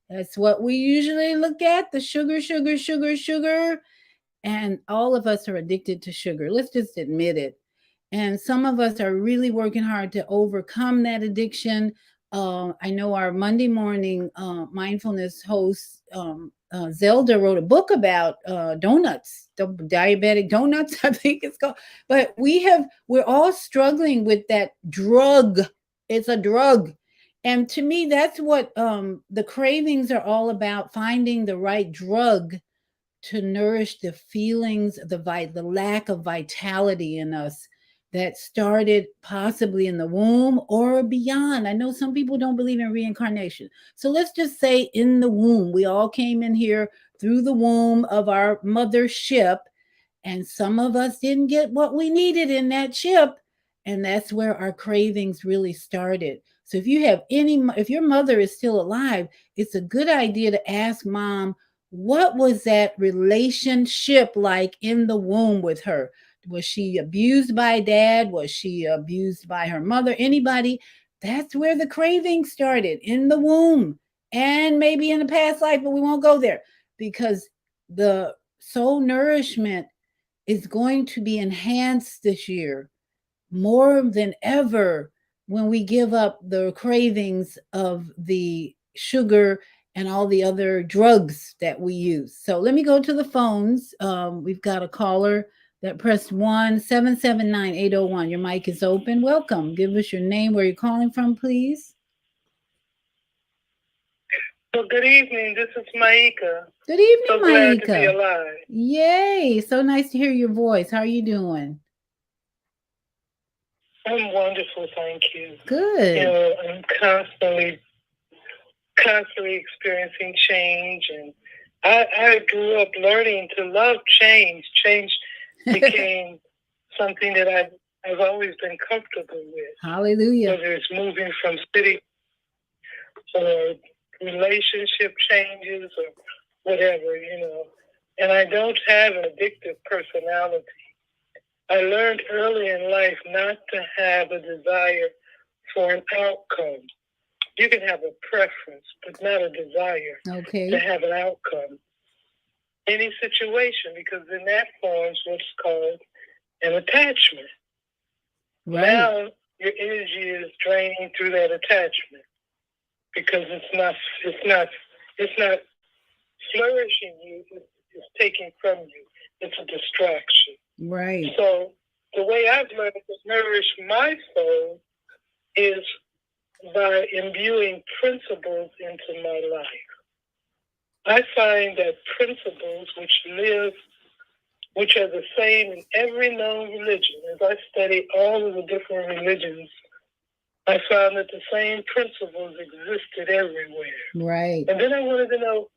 [SPEAKER 1] That's what we usually look at, the sugar, sugar, sugar, sugar. And all of us are addicted to sugar. Let's just admit it. And some of us are really working hard to overcome that addiction. I know our Monday morning mindfulness host, Zelda, wrote a book about donuts, the diabetic donuts, I think it's called. But we're all struggling with that drug. It's a drug. And to me, that's what the cravings are all about, finding the right drug to nourish the feelings, the lack of vitality in us that started possibly in the womb or beyond. I know some people don't believe in reincarnation. So let's just say in the womb, we all came in here through the womb of our mothership, and some of us didn't get what we needed in that ship. And that's where our cravings really started. So if your mother is still alive, it's a good idea to ask mom, what was that relationship like in the womb with her? Was she abused by dad? Was she abused by her mother? Anybody? That's where the craving started, in the womb, and maybe in a past life, but we won't go there because the soul nourishment is going to be enhanced this year more than ever when we give up the cravings of the sugar and all the other drugs that we use. So let me go to the phones. We've got a caller that pressed 1-779-801. Your mic is open. Welcome. Give us your name, where you're calling from, please.
[SPEAKER 9] Well, good evening. This is Maika.
[SPEAKER 1] Good evening,
[SPEAKER 9] so
[SPEAKER 1] Maika.
[SPEAKER 9] Glad to be alive.
[SPEAKER 1] Yay. So nice to hear your voice. How are you doing?
[SPEAKER 9] I'm wonderful, thank you.
[SPEAKER 1] Good.
[SPEAKER 9] You know, I'm constantly experiencing change, and I grew up learning to love change. Change became something that I've always been comfortable with.
[SPEAKER 1] Hallelujah.
[SPEAKER 9] Whether it's moving from city or relationship changes or whatever, you know. And I don't have an addictive personality. I learned early in life not to have a desire for an outcome. You can have a preference, but not a desire to have an outcome. any situation, because then that forms what's called an attachment.
[SPEAKER 1] Right.
[SPEAKER 9] Now your energy is draining through that attachment because it's not flourishing you, it's taking from you. It's a distraction.
[SPEAKER 1] Right.
[SPEAKER 9] So the way I've learned to nourish my soul is by imbuing principles into my life. I find that principles which are the same in every known religion. As I study all of the different religions, I found that the same principles existed everywhere.
[SPEAKER 1] Right.
[SPEAKER 9] And then I wanted to know,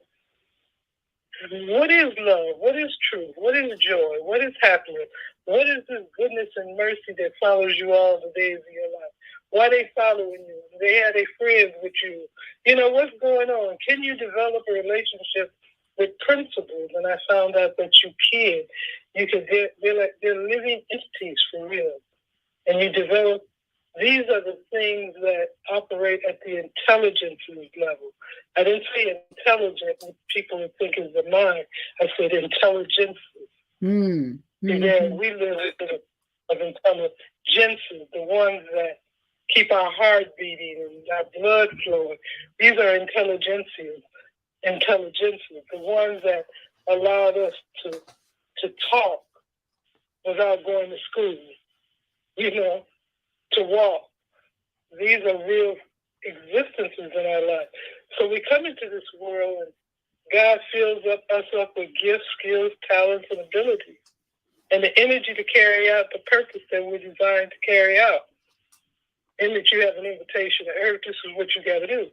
[SPEAKER 9] what is love? What is truth? What is joy? What is happiness? What is this goodness and mercy that follows you all the days of your life? Why are they following you? They have their friends with you. You know, what's going on? Can you develop a relationship with principles? And I found out that you can. They're living entities for real. And you develop, these are the things that operate at the intelligences level. I didn't say intelligent, what people would think is the mind. I said intelligences. Again, we live of intelligences, the ones that keep our heart beating and our blood flowing. These are intelligences, the ones that allowed us to talk without going to school, you know, to walk. These are real existences in our life. So we come into this world and God fills us up with gifts, skills, talents, and abilities, and the energy to carry out the purpose that we're designed to carry out. And that you have an invitation to earth, this is what you got to do.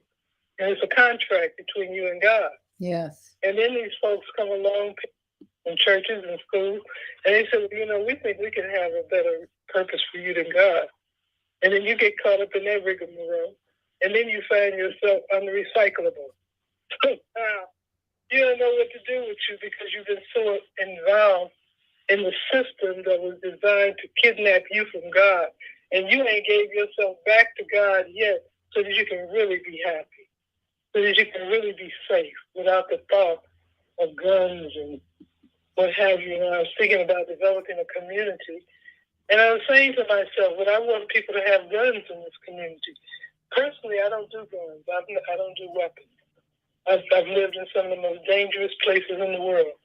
[SPEAKER 9] And it's a contract between you and God.
[SPEAKER 1] Yes.
[SPEAKER 9] And then these folks come along in churches and schools, and they say, you know, we think we can have a better purpose for you than God. And then you get caught up in that rigmarole, and then you find yourself unrecyclable. You don't know what to do with you because you've been so involved in the system that was designed to kidnap you from God. And you ain't gave yourself back to God yet so that you can really be happy, so that you can really be safe without the thought of guns and what have you. And I was thinking about developing a community. And I was saying to myself, would I want people to have guns in this community? Personally, I don't do guns. I don't do weapons. I've lived in some of the most dangerous places in the world,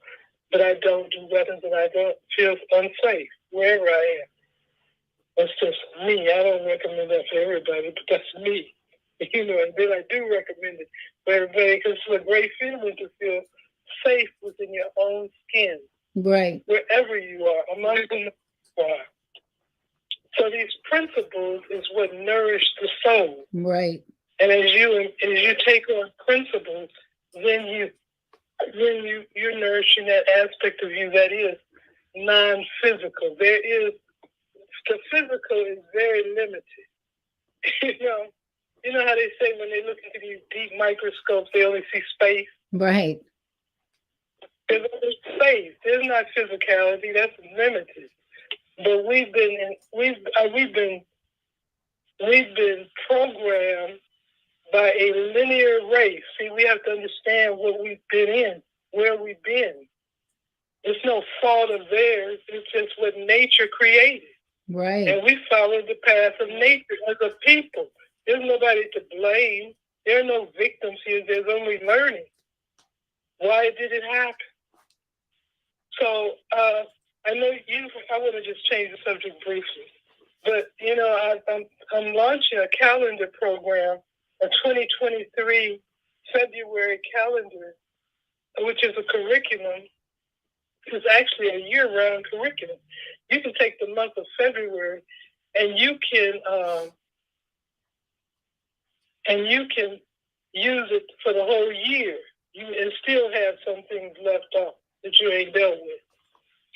[SPEAKER 9] but I don't do weapons, and I don't feel unsafe wherever I am. That's just me. I don't recommend that for everybody, but that's me. You know, and then I do recommend it for everybody because it's a great feeling to feel safe within your own skin.
[SPEAKER 1] Right.
[SPEAKER 9] Wherever you are, among them you are. So these principles is what nourish the soul.
[SPEAKER 1] Right.
[SPEAKER 9] And as you take on principles, then you're nourishing that aspect of you that is non-physical. The physical is very limited. You know how they say when they look into these deep microscopes, they only see space.
[SPEAKER 1] Right.
[SPEAKER 9] There's only space. There's not physicality. That's limited. But we've been programmed by a linear race. See, we have to understand what we've been in, where we've been. It's no fault of theirs. It's just what nature created.
[SPEAKER 1] Right.
[SPEAKER 9] And we follow the path of nature as a people. There's nobody to blame. There are no victims here. There's only learning. Why did it happen? So I know I want to just change the subject briefly. But, you know, I'm launching a calendar program, a 2023 February calendar, which is a curriculum. It's actually a year-round curriculum. You can take the month of February and you can use it for the whole year. And still have some things left off that you ain't dealt with.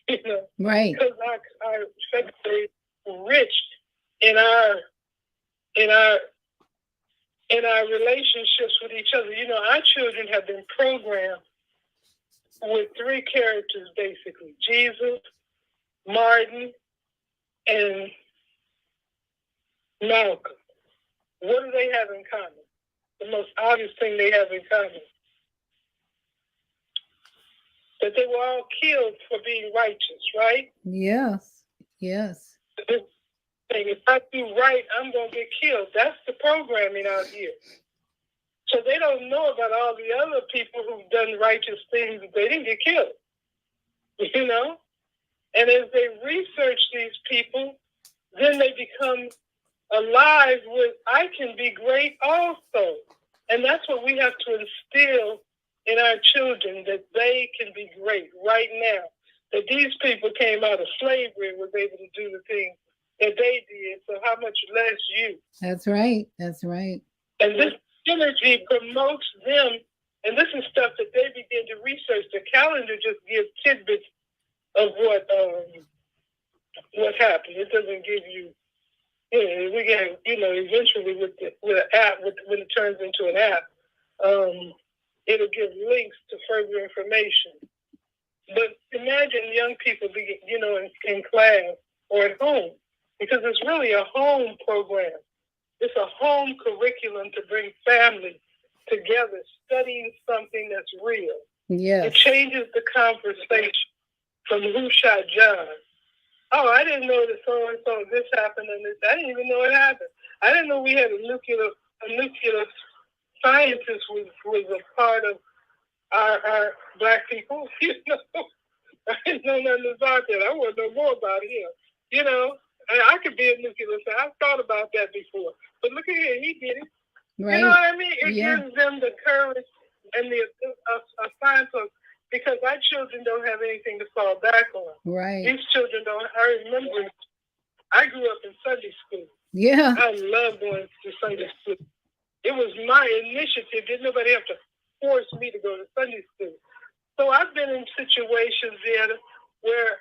[SPEAKER 9] You know,
[SPEAKER 1] right?
[SPEAKER 9] Because our February is rich in our relationships with each other. You know, our children have been programmed with three characters basically: Jesus, Martin, and Malcolm. What do they have in common? The most obvious thing they have in common. But they were all killed for being righteous, right?
[SPEAKER 1] Yes. Yes.
[SPEAKER 9] This thing, if I do right, I'm going to get killed. That's the programming out here. So they don't know about all the other people who've done righteous things. They didn't get killed, you know? And as they research these people, then they become alive with, I can be great also. And that's what we have to instill in our children, that they can be great right now. That these people came out of slavery and was able to do the things that they did. So how much less you?
[SPEAKER 1] That's right. That's right.
[SPEAKER 9] And this energy promotes them. And this is stuff that they begin to research. The calendar just gives tidbits of what happened. It doesn't give you, we get, eventually with an app, when it turns into an app, it'll give links to further information. But imagine young people being, in class or at home, because it's really a home program. It's a home curriculum to bring families together, studying something that's real.
[SPEAKER 1] Yes.
[SPEAKER 9] It changes the conversation from who shot John. Oh, I didn't know that so-and-so, this happened and this. I didn't even know it happened. I didn't know we had a nuclear scientist was a part of our Black people. I didn't know nothing about that. I want to know more about him. And I could be a nuclear scientist. I've thought about that before. But look at here, he did it.
[SPEAKER 1] Right.
[SPEAKER 9] You know what I mean? It gives them the courage and the science of, because our children don't have anything to fall back on.
[SPEAKER 1] Right.
[SPEAKER 9] These children don't. I remember, I grew up in Sunday school.
[SPEAKER 1] Yeah.
[SPEAKER 9] I love going to Sunday school. It was my initiative. Didn't nobody have to force me to go to Sunday school. So I've been in situations there where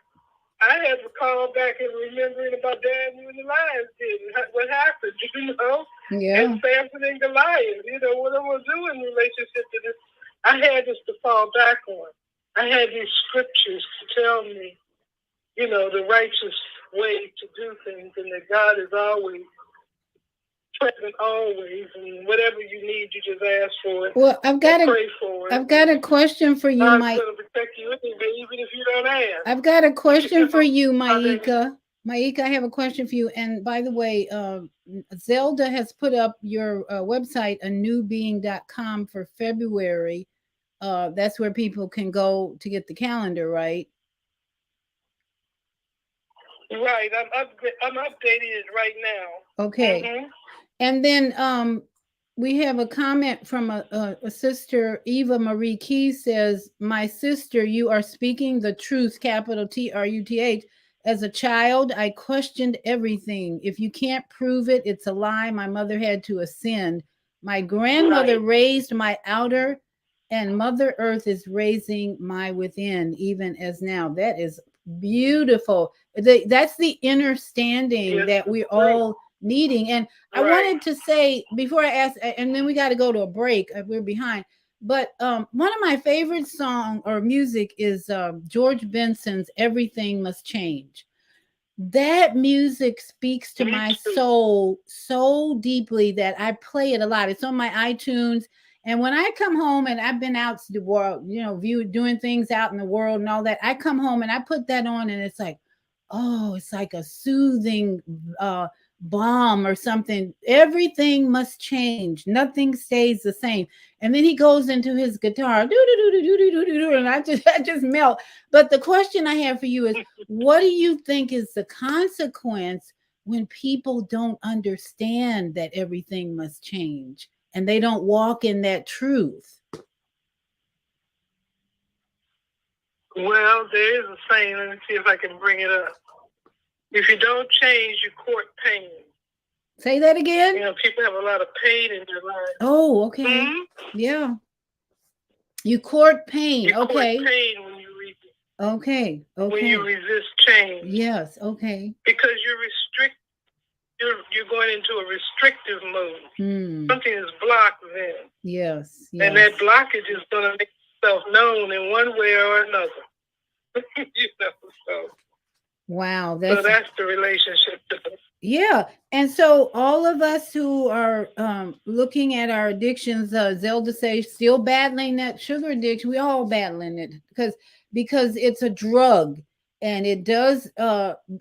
[SPEAKER 9] I had to call back and remembering about Daniel and the lions did, what happened,
[SPEAKER 1] Yeah.
[SPEAKER 9] And Samson and Goliath, what I'm going to do in relationship to this. I had this to fall back on. I had these scriptures to tell me, the righteous way to do things, and that God is always present, always, and whatever you need, you just ask for it.
[SPEAKER 1] Well, I've got a question for you,
[SPEAKER 9] God's going to protect you even if you don't ask.
[SPEAKER 1] I've got a question for you, Maika. Maika, I have a question for you. And by the way, Zelda has put up your website, anewbeing.com, for February. That's where people can go to get the calendar, right?
[SPEAKER 9] Right. I'm updating it right now.
[SPEAKER 1] Okay.
[SPEAKER 9] Mm-hmm.
[SPEAKER 1] And then we have a comment from a sister, Eva Marie Keys says, my sister, you are speaking the truth, capital TRUTH. As a child, I questioned everything. If you can't prove it, it's a lie. My mother had to ascend. My grandmother raised my outer, and Mother Earth is raising my within, even as now. That is beautiful. That's the understanding that we're all needing. And I wanted to say before I ask, and then we got to go to a break, we're behind, but one of my favorite song or music is George Benson's Everything Must Change. That music speaks to my soul so deeply that I play it a lot. It's on my iTunes. And when I come home and I've been out to the world, doing things out in the world and all that, I come home and I put that on and it's like, oh, it's like a soothing balm or something. Everything must change. Nothing stays the same. And then he goes into his guitar, and I just melt. But the question I have for you is, what do you think is the consequence when people don't understand that everything must change and they don't walk in that truth?
[SPEAKER 9] Well, there is a saying. Let me see if I can bring it up. If you don't change, you court pain.
[SPEAKER 1] Say that again?
[SPEAKER 9] People have a lot of pain in their lives.
[SPEAKER 1] Oh, okay. Mm-hmm. Yeah. You court pain.
[SPEAKER 9] You
[SPEAKER 1] court
[SPEAKER 9] pain when you resist.
[SPEAKER 1] Okay.
[SPEAKER 9] When you resist change.
[SPEAKER 1] Yes. Okay.
[SPEAKER 9] Because you're going into a restrictive mode. Something is blocked then.
[SPEAKER 1] Yes.
[SPEAKER 9] And that blockage is going to make itself known in one way or another. So.
[SPEAKER 1] Wow.
[SPEAKER 9] So that's the relationship.
[SPEAKER 1] Yeah. And so all of us who are looking at our addictions, Zelda says, still battling that sugar addiction. We all battling it because it's a drug and it does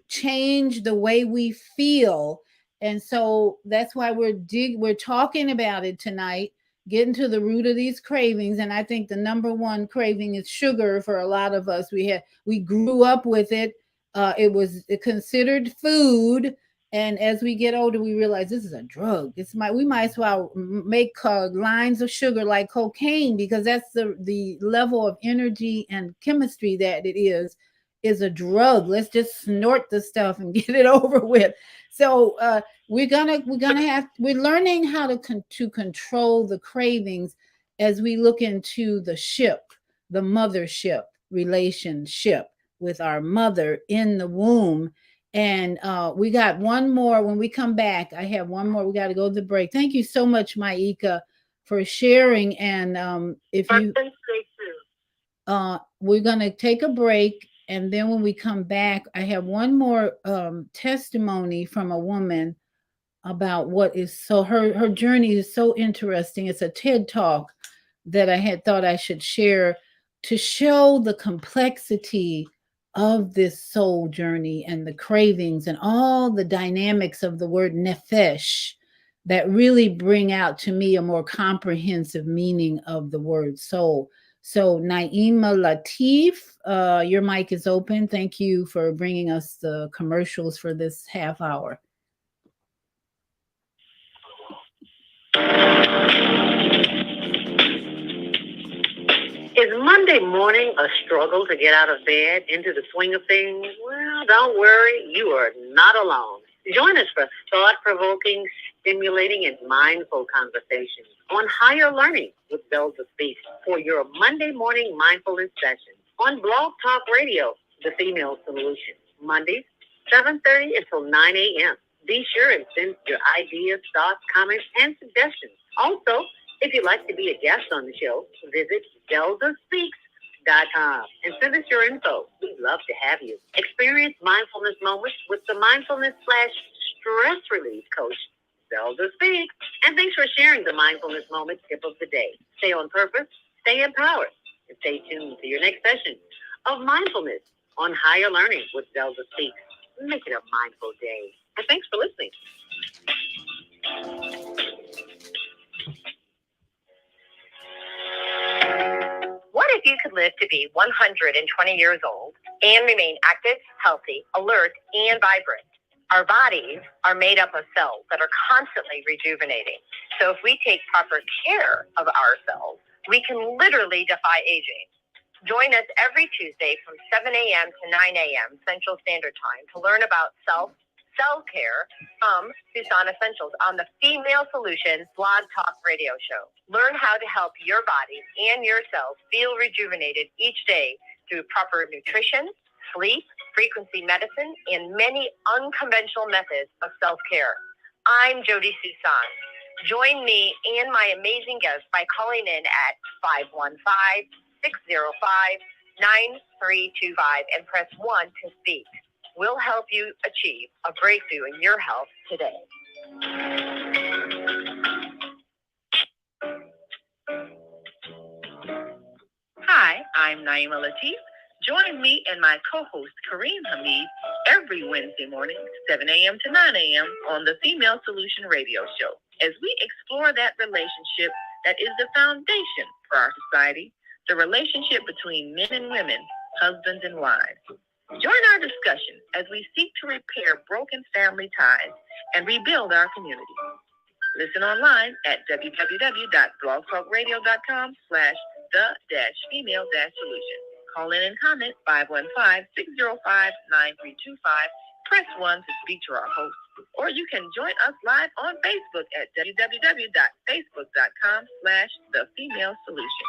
[SPEAKER 1] change the way we feel. And so that's why we're talking about it tonight, getting to the root of these cravings. And I think the number one craving is sugar for a lot of us. We grew up with it. It was considered food, and as we get older, we realize this is a drug. We might as well make lines of sugar like cocaine, because that's the level of energy and chemistry that it is a drug. Let's just snort the stuff and get it over with. So we're learning how to control the cravings as we look into the mothership relationship with our mother in the womb. And we got one more. When we come back, I have one more. We got to go to the break. Thank you so much, Maika, for sharing. And if you, we're going to take a break. And then when we come back, I have one more testimony from a woman about what is so her journey is so interesting. It's a TED talk that I had thought I should share to show the complexity of this soul journey and the cravings and all the dynamics of the word nefesh that really bring out to me a more comprehensive meaning of the word soul. So Naima Latif, your mic is open. Thank you for bringing us the commercials for this half hour.
[SPEAKER 10] Is Monday morning a struggle to get out of bed into the swing of things? Well, don't worry, you are not alone. Join us for thought-provoking, stimulating, and mindful conversations on higher learning with Zelda Speaks for your Monday morning mindfulness session on Blog Talk Radio, The Female Solution, Mondays, 7:30 until 9 a.m. Be sure and send your ideas, thoughts, comments, and suggestions. Also, if you'd like to be a guest on the show, visit zeldaspeaks.com and send us your info. We'd love to have you. Experience mindfulness moments with the mindfulness/stress relief coach, Zelda Speaks. And thanks for sharing the mindfulness moment tip of the day. Stay on purpose, stay empowered, and stay tuned to your next session of mindfulness on higher learning with Zelda Speaks. Make it a mindful day. And thanks for listening.
[SPEAKER 5] What if you could live to be 120 years old and remain active, healthy, alert, and vibrant? Our bodies are made up of cells that are constantly rejuvenating. So if we take proper care of ourselves, we can literally defy aging. Join us every Tuesday from 7 a.m. to 9 a.m. Central Standard Time to learn about self-care from Tucson Essentials on the Female Solution Blog Talk Radio Show. Learn how to help your body and your cells feel rejuvenated each day through proper nutrition, sleep, frequency medicine, and many unconventional methods of self-care. I'm Jody Susan. Join me and my amazing guests by calling in at 515-605-9325 and press 1 to speak. We'll help you achieve a breakthrough in your health today. Hi, I'm Naima Latif. Join me and my co-host Kareem Hamid every Wednesday morning, 7 a.m. to 9 a.m. on the Female Solution Radio Show, as we explore that relationship that is the foundation for our society, the relationship between men and women, husbands and wives. Join our discussion as we seek to repair broken family ties and rebuild our community. Listen online at www.blogtalkradio.com/the-female-solution. Call in and comment 515-605-9325. Press 1 to speak to our host. Or you can join us live on Facebook at www.facebook.com/the-female-solution.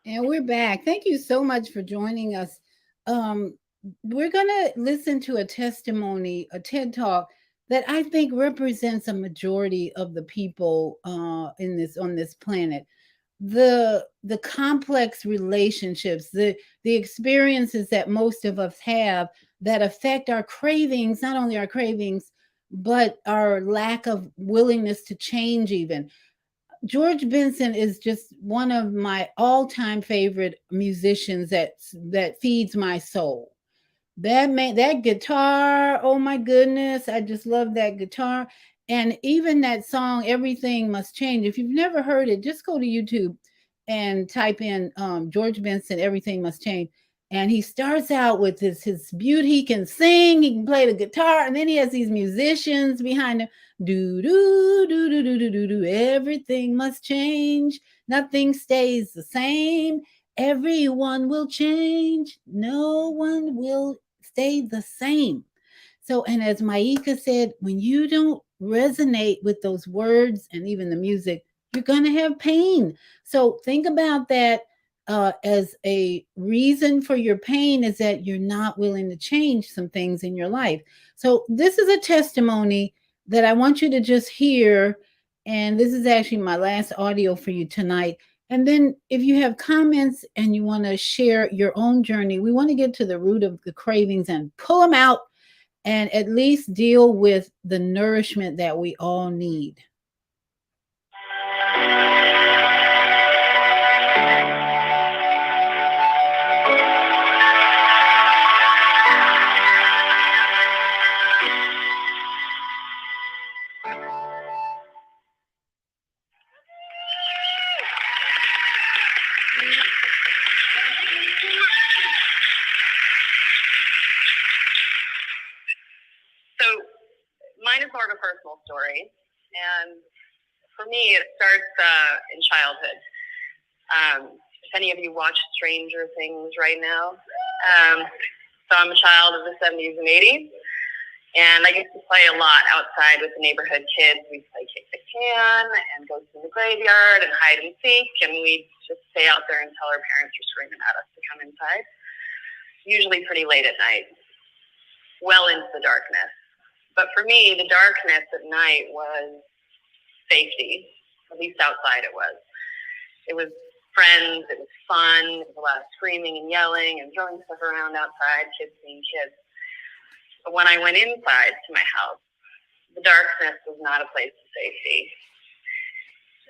[SPEAKER 1] And we're back. Thank you so much for joining us. We're going to listen to a testimony, a TED Talk that I think represents a majority of the people on this planet. the complex relationships, the experiences that most of us have that affect our cravings, not only our cravings, but our lack of willingness to change even. George Benson is just one of my all-time favorite musicians that feeds my soul. That guitar, oh my goodness, I just love that guitar. And even that song, Everything Must Change. If you've never heard it, just go to YouTube and type in George Benson, Everything Must Change. And he starts out with his beauty. He can sing, he can play the guitar, and then he has these musicians behind him. Do do do do do do do do. Everything must change. Nothing stays the same. Everyone will change. No one will stay the same. So, and as Maika said, when you don't resonate with those words and even the music, you're going to have pain. So, think about that as a reason for your pain is that you're not willing to change some things in your life. So, this is a testimony that I want you to just hear. And this is actually my last audio for you tonight. And then, if you have comments and you want to share your own journey, we want to get to the root of the cravings and pull them out and at least deal with the nourishment that we all need.
[SPEAKER 5] So mine is more of a personal story, and for me, it starts in childhood. If any of you watch Stranger Things right now, so I'm a child of the 70s and 80s, and I used to play a lot outside with the neighborhood kids. We'd play kick the can and go to the graveyard and hide and seek, and we'd just stay out there until our parents were screaming at us to come inside, usually pretty late at night, well into the darkness. But for me, the darkness at night was safety, at least outside it was. It was friends, it was fun, it was a lot of screaming and yelling and throwing stuff around outside, kids being kids. But when I went inside to my house, the darkness was not a place of safety.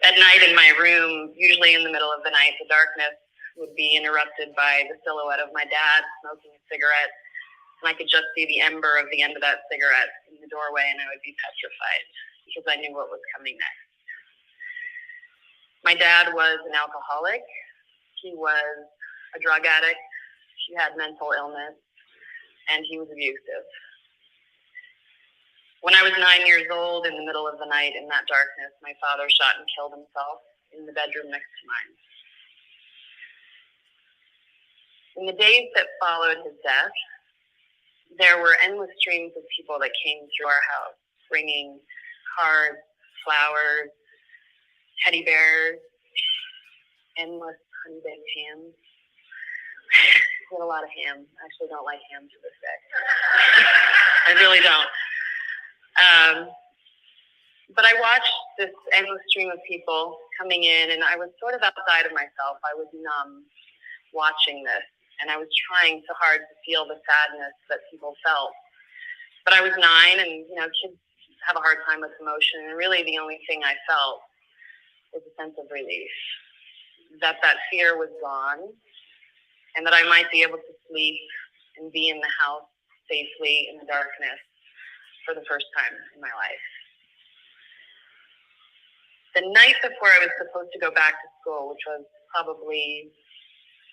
[SPEAKER 5] At night in my room, usually in the middle of the night, the darkness would be interrupted by the silhouette of my dad smoking a cigarette. And I could just see the ember of the end of that cigarette in the doorway, and I would be petrified because I knew what was coming next. My dad was an alcoholic. He was a drug addict. He had mental illness, and he was abusive. When I was 9 years old, in the middle of the night, in that darkness, my father shot and killed himself in the bedroom next to mine. In the days that followed his death, there were endless streams of people that came through our house, bringing cards, flowers, teddy bears, endless honey-baked hams. I had a lot of ham. I actually don't like ham to this day. I really don't. But I watched this endless stream of people coming in, and I was sort of outside of myself. I was numb watching this. And I was trying so hard to feel the sadness that people felt. But I was 9, and, kids have a hard time with emotion. And really the only thing I felt was a sense of relief. That fear was gone, and that I might be able to sleep and be in the house safely in the darkness for the first time in my life. The night before I was supposed to go back to school, which was probably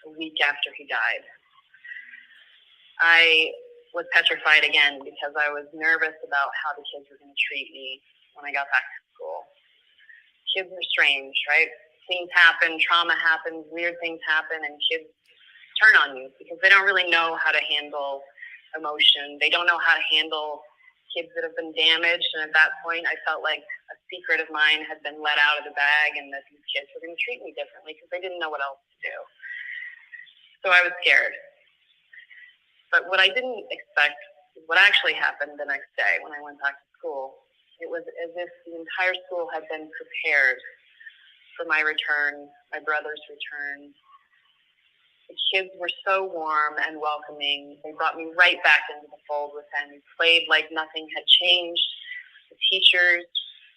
[SPEAKER 5] a week after he died, I was petrified again because I was nervous about how the kids were going to treat me when I got back to school. Kids are strange, right? Things happen, trauma happens, weird things happen, and kids turn on you because they don't really know how to handle emotion. They don't know how to handle kids that have been damaged, and at that point I felt like a secret of mine had been let out of the bag and that these kids were going to treat me differently because they didn't know what else to do. So I was scared. But what I didn't expect is what actually happened the next day when I went back to school. It was as if the entire school had been prepared for my return, my brother's return. The kids were so warm and welcoming. They brought me right back into the fold with them. We played like nothing had changed. The teachers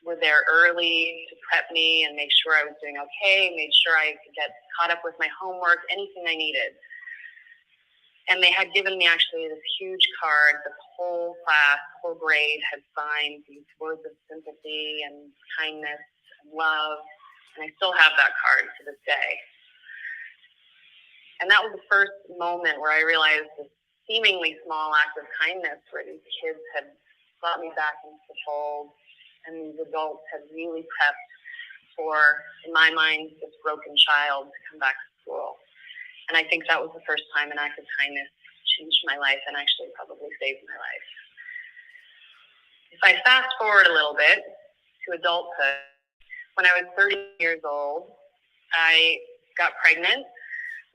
[SPEAKER 5] were there early to prep me and make sure I was doing okay, made sure I could get caught up with my homework, anything I needed. And they had given me actually this huge card. The whole class, the whole grade had signed these words of sympathy and kindness and love. And I still have that card to this day. And that was the first moment where I realized this seemingly small act of kindness where these kids had brought me back into the fold and these adults had really prepped for, in my mind, this broken child to come back to school. And I think that was the first time an act of kindness changed my life and actually probably saved my life. If I fast forward a little bit to adulthood, when I was 30 years old, I got pregnant.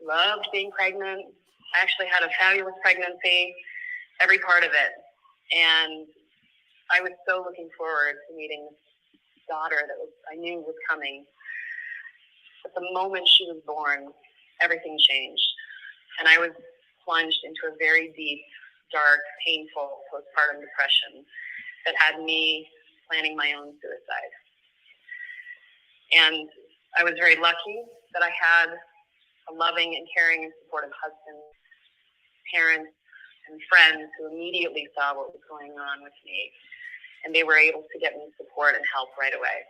[SPEAKER 5] Loved being pregnant. I actually had a fabulous pregnancy, every part of it. And I was so looking forward to meeting this daughter that I knew was coming. But the moment she was born, everything changed. And I was plunged into a very deep, dark, painful postpartum depression that had me planning my own suicide. And I was very lucky that I had a loving and caring and supportive husband, parents, and friends who immediately saw what was going on with me. And they were able to get me support and help right away.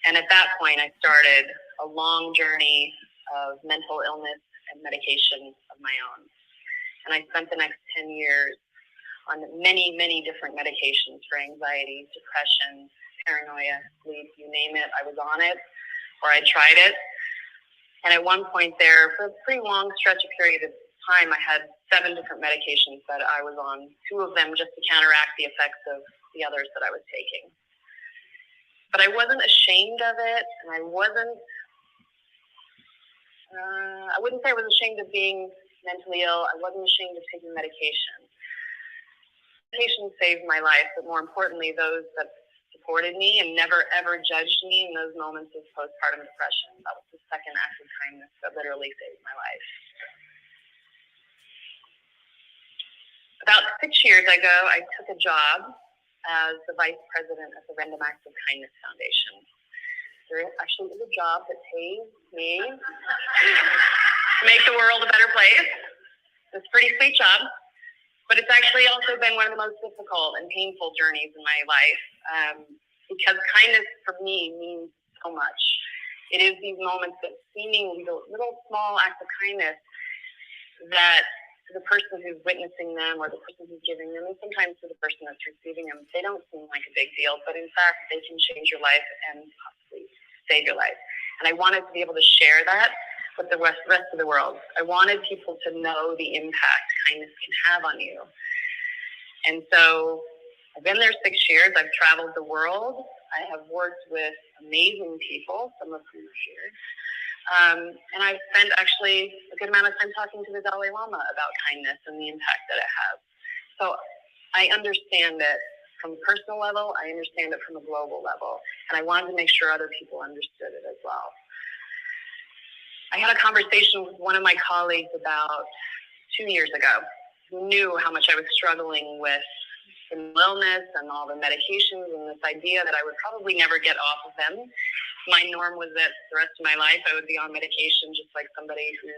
[SPEAKER 5] And at that point, I started a long journey of mental illness and medication of my own. And I spent the next 10 years on many, many different medications for anxiety, depression, paranoia, sleep, you name it. I was on it, or I tried it. And at one point there, for a pretty long stretch of period of time, I had 7 different medications that I was on, 2 of them just to counteract the effects of the others that I was taking. But I wasn't ashamed of it, and I wouldn't say I was ashamed of being mentally ill. I wasn't ashamed of taking medication. Medication saved my life, but more importantly, those that supported me and never ever judged me in those moments of postpartum depression. That was the second act of kindness that literally saved my life. About 6 years ago, I took a job as the vice president of the Random Acts of Kindness Foundation. There actually is a job that pays me to make the world a better place. It's a pretty sweet job. But it's actually also been one of the most difficult and painful journeys in my life because kindness for me means so much. It is these moments that seemingly little small acts of kindness that to the person who's witnessing them or the person who's giving them, and sometimes to the person that's receiving them, they don't seem like a big deal, but in fact, they can change your life and possibly save your life. And I wanted to be able to share that with the rest of the world. I wanted people to know the impact kindness can have on you. And so I've been there 6 years. I've traveled the world. I have worked with amazing people, some of whom are here. And I've spent actually a good amount of time talking to the Dalai Lama about kindness and the impact that it has. So I understand it from a personal level. I understand it from a global level. And I wanted to make sure other people understood it as well. I had a conversation with one of my colleagues about 2 years ago, who knew how much I was struggling with the illness and all the medications and this idea that I would probably never get off of them. My norm was that the rest of my life I would be on medication, just like somebody who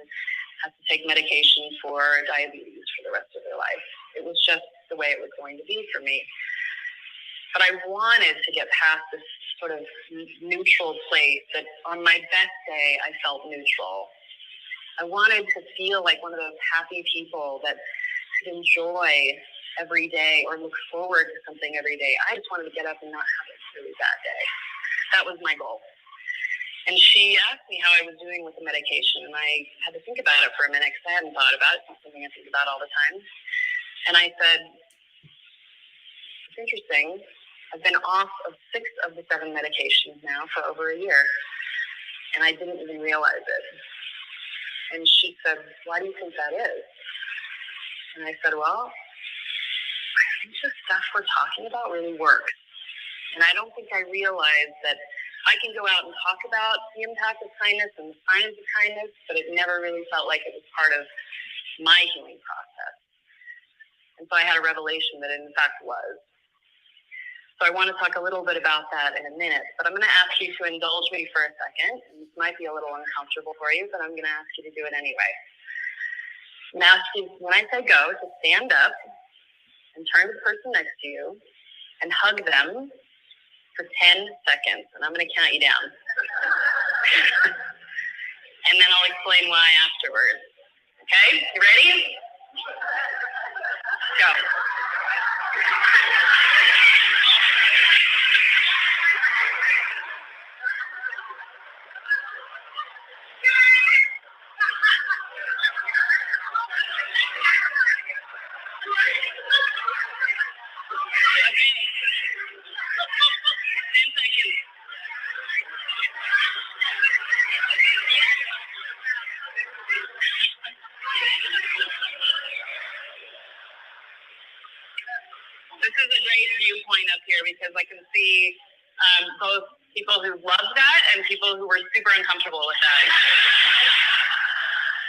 [SPEAKER 5] has to take medication for diabetes for the rest of their life. It was just the way it was going to be for me. But I wanted to get past this sort of neutral place that on my best day, I felt neutral. I wanted to feel like one of those happy people that could enjoy every day or look forward to something every day. I just wanted to get up and not have a really bad day. That was my goal. And she asked me how I was doing with the medication, and I had to think about it for a minute because I hadn't thought about it. It's not something I think about all the time. And I said, it's interesting. I've been off of 6 of the 7 medications now for over a year, and I didn't even realize it. And she said, why do you think that is? And I said, well, I think the stuff we're talking about really works. And I don't think I realized that I can go out and talk about the impact of kindness and the science of kindness, but it never really felt like it was part of my healing process. And so I had a revelation that it in fact was. So I want to talk a little bit about that in a minute, but I'm going to ask you to indulge me for a second. This might be a little uncomfortable for you, but I'm going to ask you to do it anyway. I'm going to ask you, when I say go, to stand up and turn to the person next to you and hug them for 10 seconds, and I'm going to count you down. And then I'll explain why afterwards. Okay? You ready? Go. This is a great viewpoint up here because I can see both people who love that and people who were super uncomfortable with that.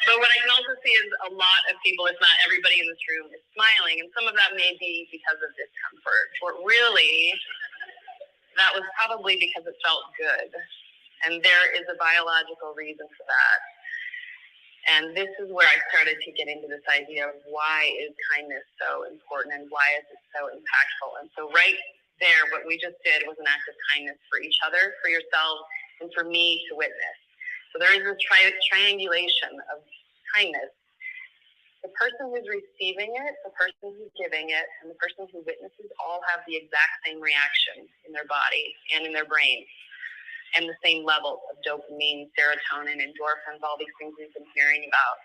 [SPEAKER 5] But what I can also see is a lot of people, if not everybody in this room, is smiling, and some of that may be because of discomfort. But really, that was probably because it felt good. And there is a biological reason for that. And this is where I started to get into this idea of why is kindness so important and why is it so impactful. And so right there, what we just did was an act of kindness for each other, for yourself, and for me to witness. So there is this triangulation of kindness. The person who's receiving it, the person who's giving it, and the person who witnesses all have the exact same reaction in their body and in their brain. And the same levels of dopamine, serotonin, endorphins, all these things we've been hearing about.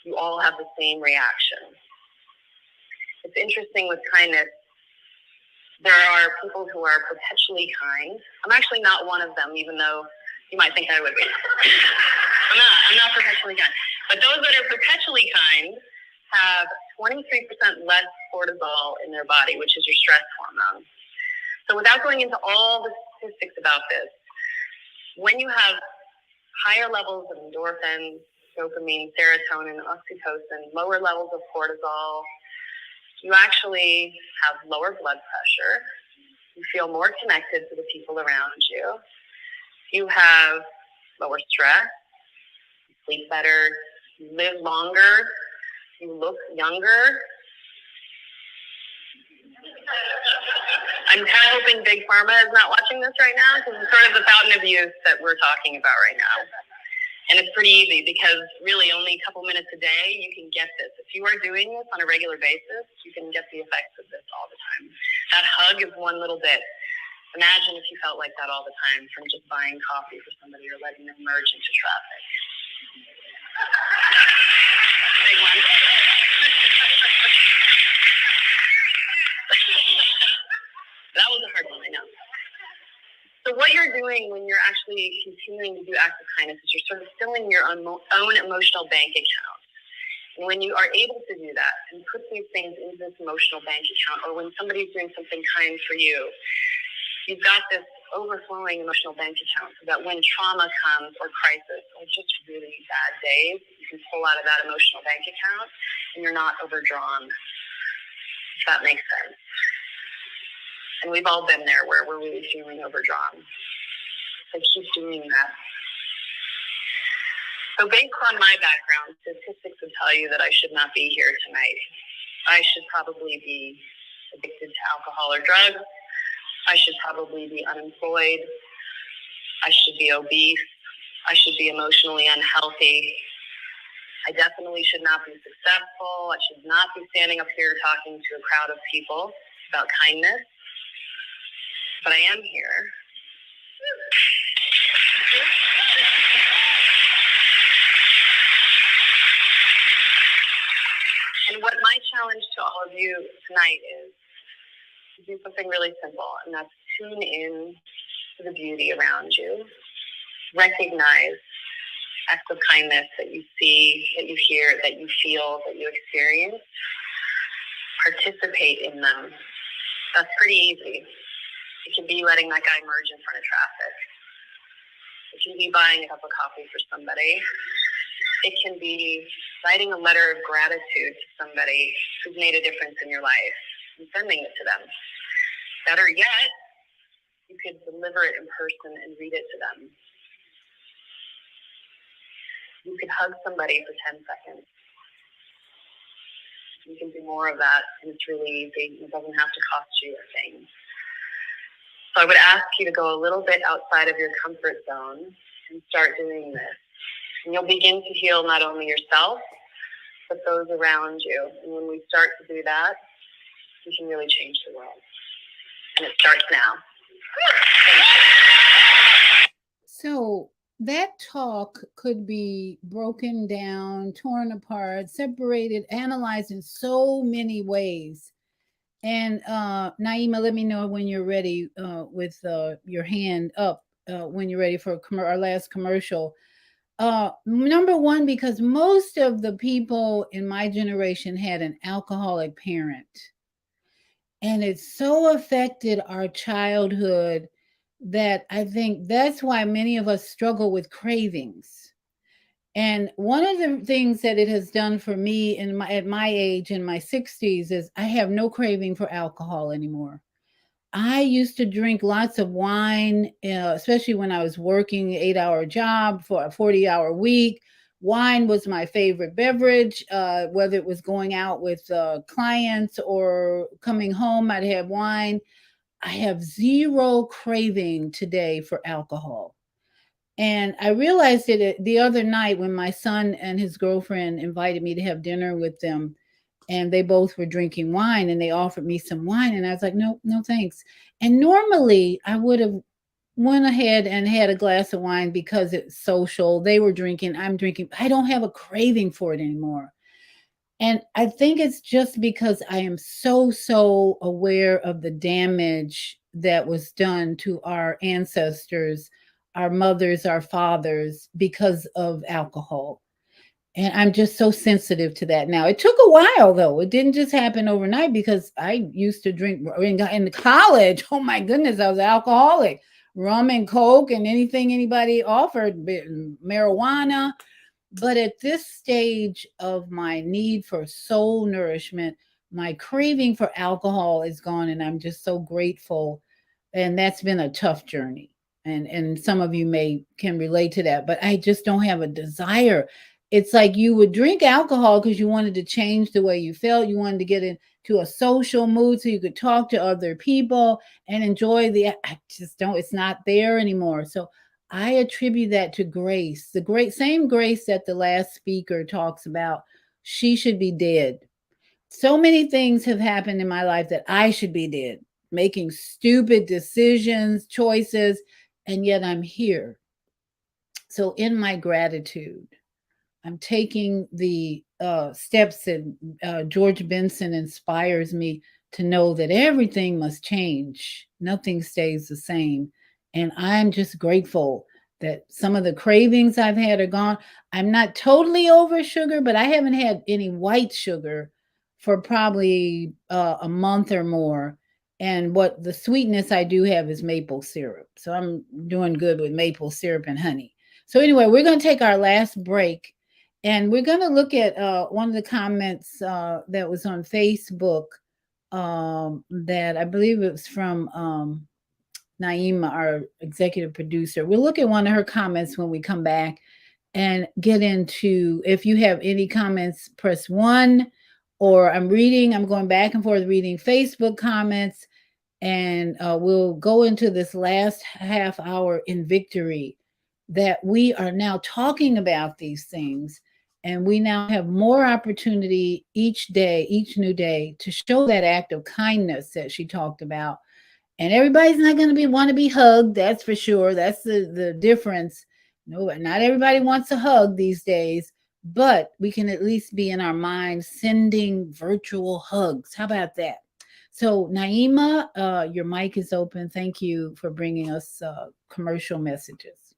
[SPEAKER 5] You all have the same reaction. It's interesting with kindness. There are people who are perpetually kind. I'm actually not one of them, even though you might think I would be. I'm not perpetually kind. But those that are perpetually kind have 23% less cortisol in their body, which is your stress hormone. So without going into all the statistics about this, when you have higher levels of endorphins, dopamine, serotonin, oxytocin, lower levels of cortisol, you actually have lower blood pressure. You feel more connected to the people around you. You have lower stress, you sleep better, you live longer, you look younger. I'm kind of hoping Big Pharma is not watching this right now because it's sort of the fountain of youth that we're talking about right now. And it's pretty easy because really only a couple minutes a day you can get this. If you are doing this on a regular basis, you can get the effects of this all the time. That hug is one little bit. Imagine if you felt like that all the time from just buying coffee for somebody or letting them merge into traffic. Big one. That was a hard one, I know. So what you're doing when you're actually continuing to do acts of kindness is you're sort of filling your own emotional bank account. And when you are able to do that and put these things into this emotional bank account, or when somebody's doing something kind for you, you've got this overflowing emotional bank account so that when trauma comes or crisis or just really bad days, you can pull out of that emotional bank account and you're not overdrawn, if that makes sense. And we've all been there where we're really feeling overdrawn. So keep doing that. So based on my background, statistics would tell you that I should not be here tonight. I should probably be addicted to alcohol or drugs. I should probably be unemployed. I should be obese. I should be emotionally unhealthy. I definitely should not be successful. I should not be standing up here talking to a crowd of people about kindness. But I am here. And what my challenge to all of you tonight is to do something really simple, and that's tune in to the beauty around you. Recognize acts of kindness that you see, that you hear, that you feel, that you experience. Participate in them. That's pretty easy. It can be letting that guy merge in front of traffic. It can be buying a cup of coffee for somebody. It can be writing a letter of gratitude to somebody who's made a difference in your life and sending it to them. Better yet, you could deliver it in person and read it to them. You could hug somebody for 10 seconds. You can do more of that, and it's really easy. It doesn't have to cost you a thing. So I would ask you to go a little bit outside of your comfort zone and start doing this. And you'll begin to heal not only yourself, but those around you. And when we start to do that, we can really change the world. And it starts now.
[SPEAKER 1] So that talk could be broken down, torn apart, separated, analyzed in so many ways. And Naima, let me know when you're ready with your hand up when you're ready for our last commercial. Number one, because most of the people in my generation had an alcoholic parent. And it so affected our childhood that I think that's why many of us struggle with cravings. And one of the things that it has done for me at my age, in my 60s, is I have no craving for alcohol anymore. I used to drink lots of wine, especially when I was working an 8-hour job for a 40-hour week. Wine was my favorite beverage, whether it was going out with clients or coming home, I'd have wine. I have zero craving today for alcohol. And I realized it the other night when my son and his girlfriend invited me to have dinner with them, and they both were drinking wine, and they offered me some wine, and I was like, no, no, thanks. And normally I would have went ahead and had a glass of wine because it's social. They were drinking, I'm drinking. I don't have a craving for it anymore. And I think it's just because I am so aware of the damage that was done to our ancestors, our mothers, our fathers, because of alcohol. And I'm just so sensitive to that now. It took a while, though. It didn't just happen overnight, because I used to drink in college. Oh, my goodness, I was an alcoholic. Rum and Coke and anything anybody offered, marijuana. But at this stage of my need for soul nourishment, my craving for alcohol is gone, and I'm just so grateful. And that's been a tough journey. And some of you can relate to that, but I just don't have a desire. It's like you would drink alcohol because you wanted to change the way you felt. You wanted to get into a social mood so you could talk to other people and enjoy I just don't, it's not there anymore. So I attribute that to grace, the same grace that the last speaker talks about. She should be dead. So many things have happened in my life that I should be dead, making stupid decisions, choices, and yet I'm here. So in my gratitude, I'm taking the steps that George Benson inspires me to know that everything must change. Nothing stays the same. And I'm just grateful that some of the cravings I've had are gone. I'm not totally over sugar, but I haven't had any white sugar for probably a month or more. And what the sweetness I do have is maple syrup. So I'm doing good with maple syrup and honey. So anyway, we're going to take our last break. And we're going to look at one of the comments that was on Facebook that I believe it was from Naima, our executive producer. We'll look at one of her comments when we come back and get into, if you have any comments, press 1, or I'm going back and forth reading Facebook comments, and we'll go into this last half hour in victory, that we are now talking about these things. And we now have more opportunity each day, each new day, to show that act of kindness that she talked about. And everybody's not going to want to be hugged. That's for sure. That's the difference. No, not everybody wants a hug these days, but we can at least be in our minds sending virtual hugs. How about that? So Naima, your mic is open. Thank you for bringing us commercial messages.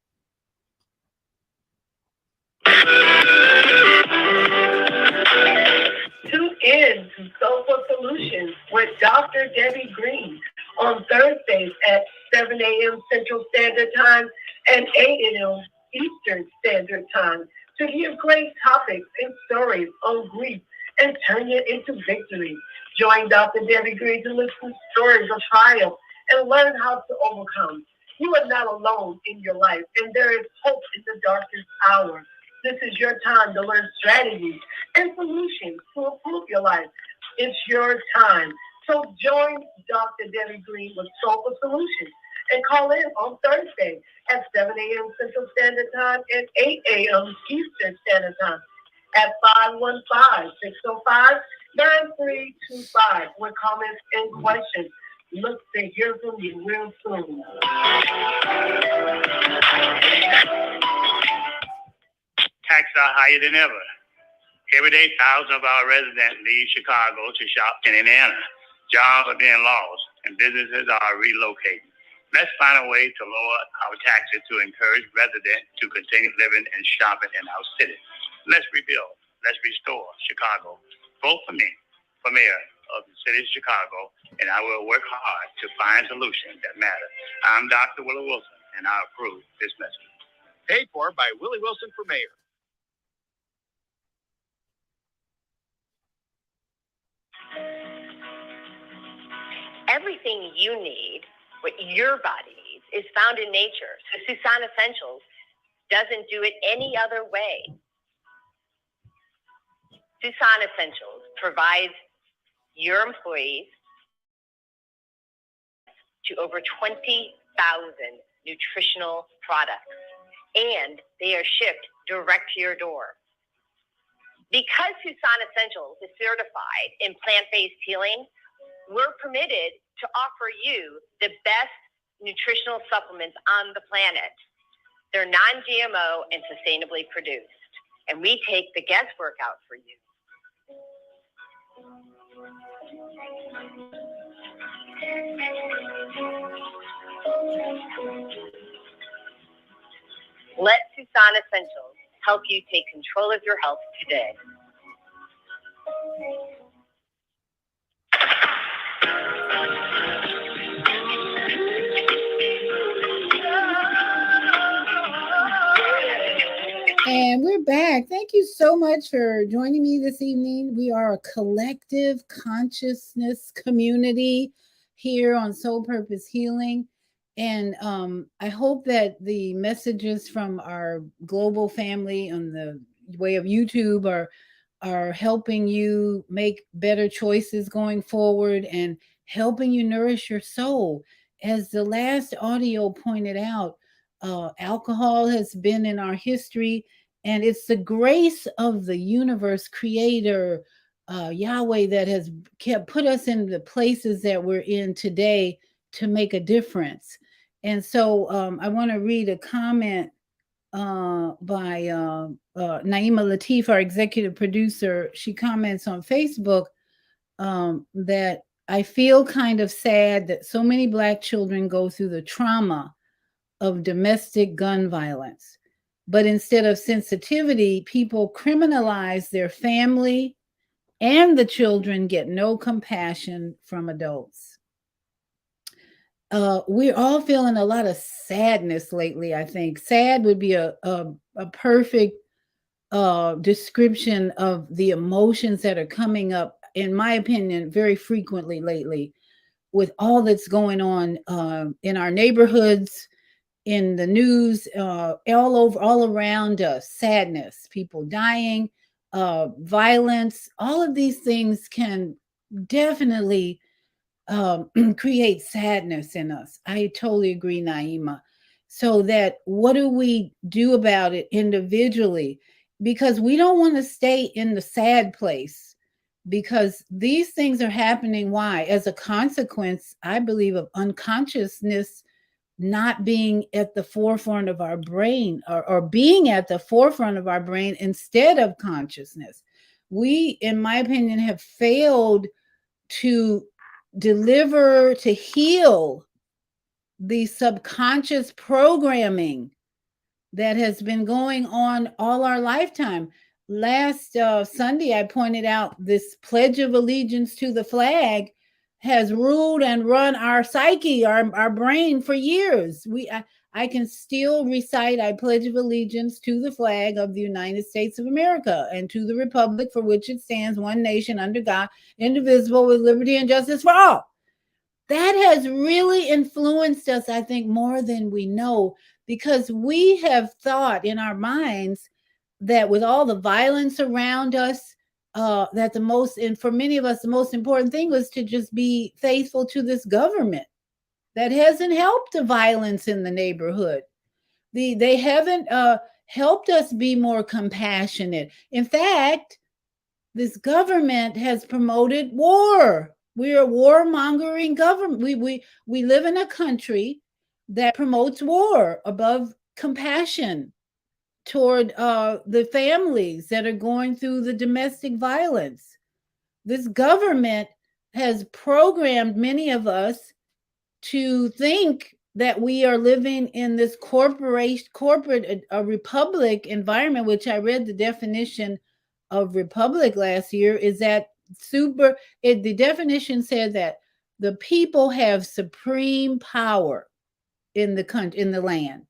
[SPEAKER 11] Tune in to Soulful Solutions with Dr. Debbie Green on Thursdays at 7 a.m. Central Standard Time, and 8 a.m. Eastern Standard Time to hear great topics and stories on grief and turn it into victory. Join Dr. Debbie Green to listen to stories of triumph and learn how to overcome. You are not alone in your life, and there is hope in the darkest hour. This is your time to learn strategies and solutions to improve your life. It's your time. So join Dr. Debbie Green with Soulful Solutions and call in on Thursday at 7 a.m. Central Standard Time and 8 a.m. Eastern Standard Time at 515-605-9325 with comments and questions. Look to hear from you real soon.
[SPEAKER 12] Taxes are higher than ever. Every day, thousands of our residents leave Chicago to shop in Indiana. Jobs are being lost and businesses are relocating. Let's find a way to lower our taxes to encourage residents to continue living and shopping in our city. Let's rebuild. Let's restore Chicago. Vote for me for mayor of the city of Chicago, and I will work hard to find solutions that matter. I'm Dr. Willie Wilson, and I approve this message.
[SPEAKER 13] Paid for by Willie Wilson for mayor.
[SPEAKER 5] Everything you need, what your body needs, is found in nature. So Susan Essentials doesn't do it any other way. Susan Essentials provides your employees to over 20,000 nutritional products, and they are shipped direct to your door. Because Susan Essentials is certified in plant-based healing, we're permitted to offer you the best nutritional supplements on the planet. They're non-GMO and sustainably produced, and we take the guesswork out for you. Let Susan Essentials help you take control of your health today.
[SPEAKER 1] And we're back. Thank you so much for joining me this evening. We are a collective consciousness community here on Soul Purpose Healing. And I hope that the messages from our global family on the way of YouTube are helping you make better choices going forward and helping you nourish your soul. As the last audio pointed out, alcohol has been in our history, and it's the grace of the universe creator, Yahweh, that has kept put us in the places that we're in today to make a difference. And so I want to read a comment by Naima Latif, our executive producer. She comments on Facebook that I feel kind of sad that so many Black children go through the trauma of domestic gun violence. But instead of sensitivity, people criminalize their family, and the children get no compassion from adults. We're all feeling a lot of sadness lately, I think. Sad would be a perfect description of the emotions that are coming up, in my opinion, very frequently lately, with all that's going on in our neighborhoods, in the news, all around us. Sadness, people dying, violence. All of these things can definitely create sadness in us. I totally agree, Naima. So that what do we do about it individually? Because we don't want to stay in the sad place, because these things are happening. Why? As a consequence, I believe, of unconsciousness not being at the forefront of our brain, or being at the forefront of our brain instead of consciousness. We, in my opinion, have failed to deliver, to heal the subconscious programming that has been going on all our lifetime. Last Sunday, I pointed out this Pledge of Allegiance to the flag has ruled and run our psyche, our brain for years. I can still recite, I pledge of allegiance to the flag of the United States of America and to the republic for which it stands, one nation under God, indivisible, with liberty and justice for all. That has really influenced us, I think, more than we know, because we have thought in our minds that with all the violence around us, that the most, and for many of us, the most important thing was to just be faithful to this government. That hasn't helped the violence in the neighborhood. They haven't helped us be more compassionate. In fact, this government has promoted war. We're a warmongering government. We live in a country that promotes war above compassion toward the families that are going through the domestic violence. This government has programmed many of us to think that we are living in this corporate republic environment, which I read the definition of republic last year, is that the definition said that the people have supreme power in the country, in the land.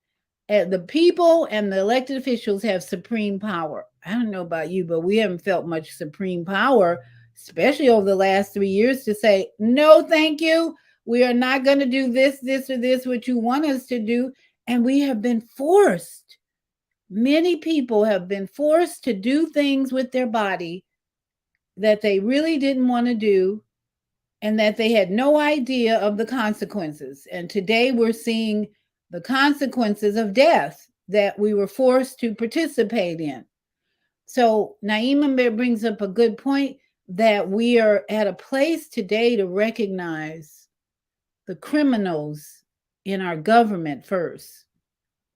[SPEAKER 1] The people and the elected officials have supreme power. I don't know about you, but we haven't felt much supreme power, especially over the last 3 years, to say, no, thank you. We are not going to do this, or this, what you want us to do. And we have been forced. Many people have been forced to do things with their body that they really didn't want to do and that they had no idea of the consequences. And today we're seeing the consequences of death that we were forced to participate in. So Naima brings up a good point that we are at a place today to recognize the criminals in our government first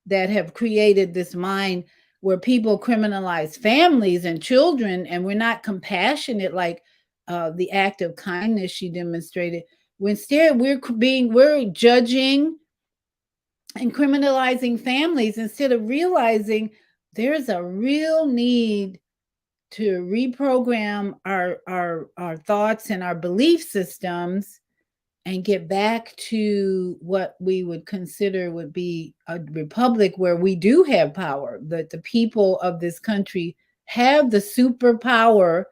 [SPEAKER 1] that have created this mind where people criminalize families and children, and we're not compassionate like the act of kindness she demonstrated. Instead, we're judging and criminalizing families instead of realizing there's a real need to reprogram our thoughts and our belief systems and get back to what we would consider would be a republic where we do have power, that the people of this country have the superpower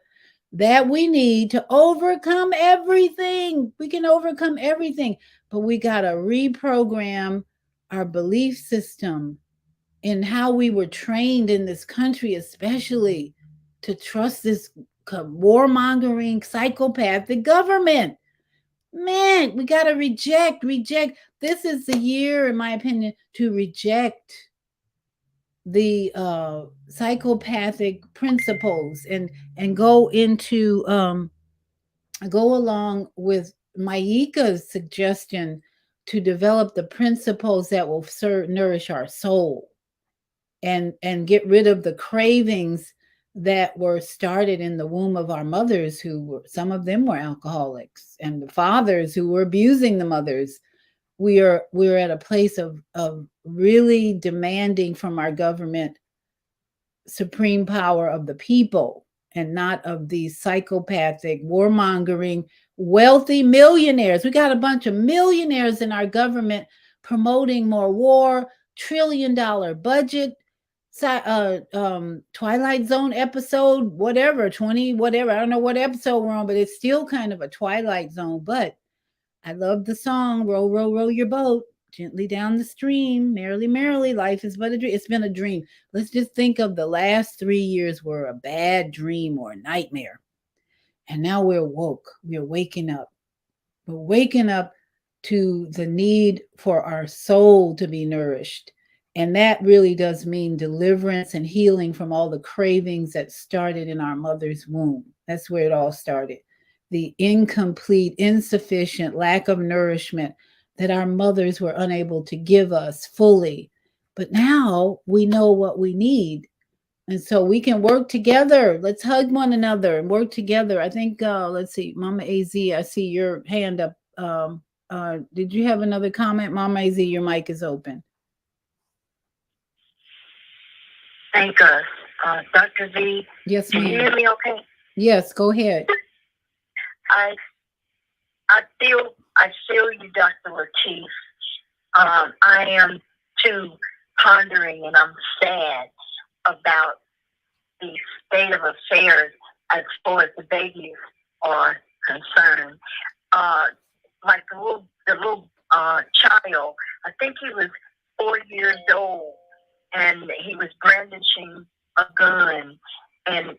[SPEAKER 1] that we need to overcome everything. We can overcome everything, but we got to reprogram our belief system in how we were trained in this country, especially to trust this warmongering psychopathic government. Man, we got to reject. This is the year, in my opinion, to reject the psychopathic principles and go into go along with Maika's suggestion to develop the principles that will nourish our soul and get rid of the cravings that were started in the womb of our mothers, who were, some of them were alcoholics, and the fathers who were abusing the mothers. We're at a place of really demanding from our government supreme power of the people and not of these psychopathic, warmongering, wealthy millionaires. We got a bunch of millionaires in our government promoting more war, $1 trillion budget, Twilight Zone episode, whatever, 20, whatever. I don't know what episode we're on, but it's still kind of a Twilight Zone. But I love the song, row, row, row your boat gently down the stream, merrily, merrily, life is but a dream. It's been a dream. Let's just think of the last 3 years were a bad dream or a nightmare. And now we're woke. We're waking up. We're waking up to the need for our soul to be nourished. And that really does mean deliverance and healing from all the cravings that started in our mother's womb. That's where it all started. The incomplete, insufficient lack of nourishment that our mothers were unable to give us fully. But now we know what we need. And so we can work together. Let's hug one another and work together. I think, let's see, Mama AZ, I see your hand up. Did you have another comment? Mama AZ, your mic is open.
[SPEAKER 4] Thank us. Dr. Z.
[SPEAKER 1] Yes,
[SPEAKER 4] ma'am. Can you hear me okay?
[SPEAKER 1] Yes, go ahead.
[SPEAKER 4] I feel you, Dr. Lateef. I am to pondering, and I'm sad about the state of affairs as far as the babies are concerned. Like the little child, I think he was 4 years old, and he was brandishing a gun, and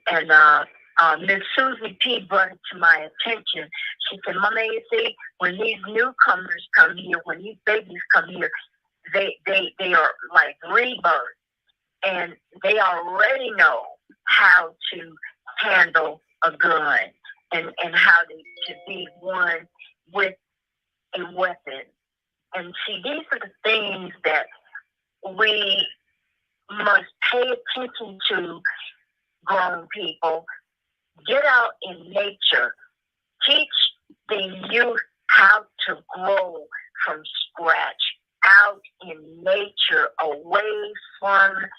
[SPEAKER 4] Miss Susie P brought it to my attention. She said, "Mama, you see, when these newcomers come here, when these babies come here, they are like rebirth, and they already know how to handle a gun and how to be one with a weapon." And see, these are the things that we must pay attention to, grown people. Get out in nature. Teach the youth how to grow from scratch, out in nature, away from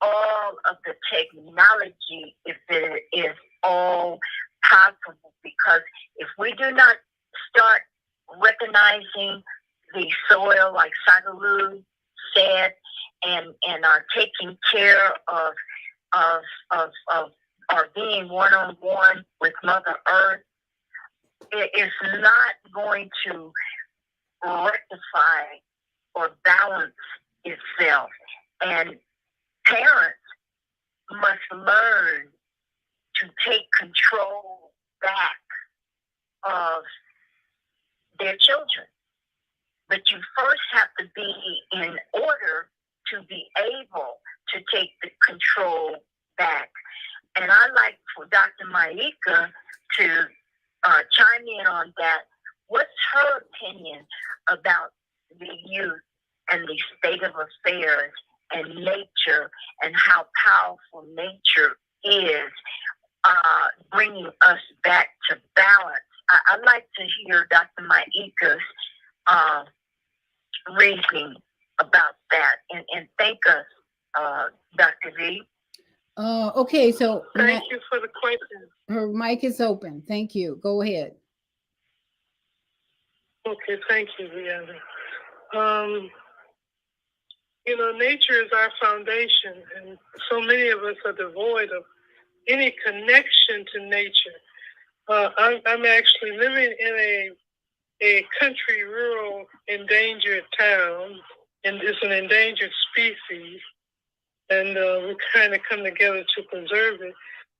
[SPEAKER 4] all of the technology, if it is all possible. Because if we do not start recognizing the soil, like Sagalu said, and are taking care of or being one-on-one with Mother Earth, it is not going to rectify or balance itself. And parents must learn to take control back of their children. But you first have to be in order to be able to take the control back. And I'd like for Dr. Maika to chime in on that. What's her opinion about the youth and the state of affairs and nature, and how powerful nature is bringing us back to balance? I'd like to hear Dr. Maika's reasoning about that, and thank us, Dr. V.
[SPEAKER 1] Okay, so
[SPEAKER 9] Thank you for the question.
[SPEAKER 1] her mic is open. Thank you. Go ahead.
[SPEAKER 9] Okay, thank you, Rihanna. Nature is our foundation, and so many of us are devoid of any connection to nature. I'm actually living in a country, rural, endangered town, and it's an endangered species, and we kind of come together to preserve it.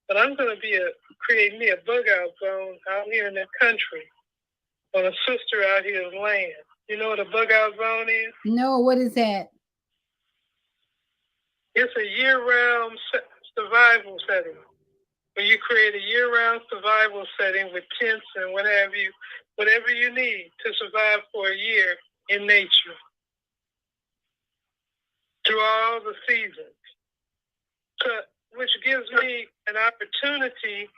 [SPEAKER 9] But I'm going to create me a bug out zone out here in the country on a sister out here's land. You know what a bug out zone is?
[SPEAKER 1] No, what is that?
[SPEAKER 9] It's a year-round survival setting. Where you create a year-round survival setting with tents and what have you, whatever you need to survive for a year in nature through all the seasons. So, which gives me an opportunity.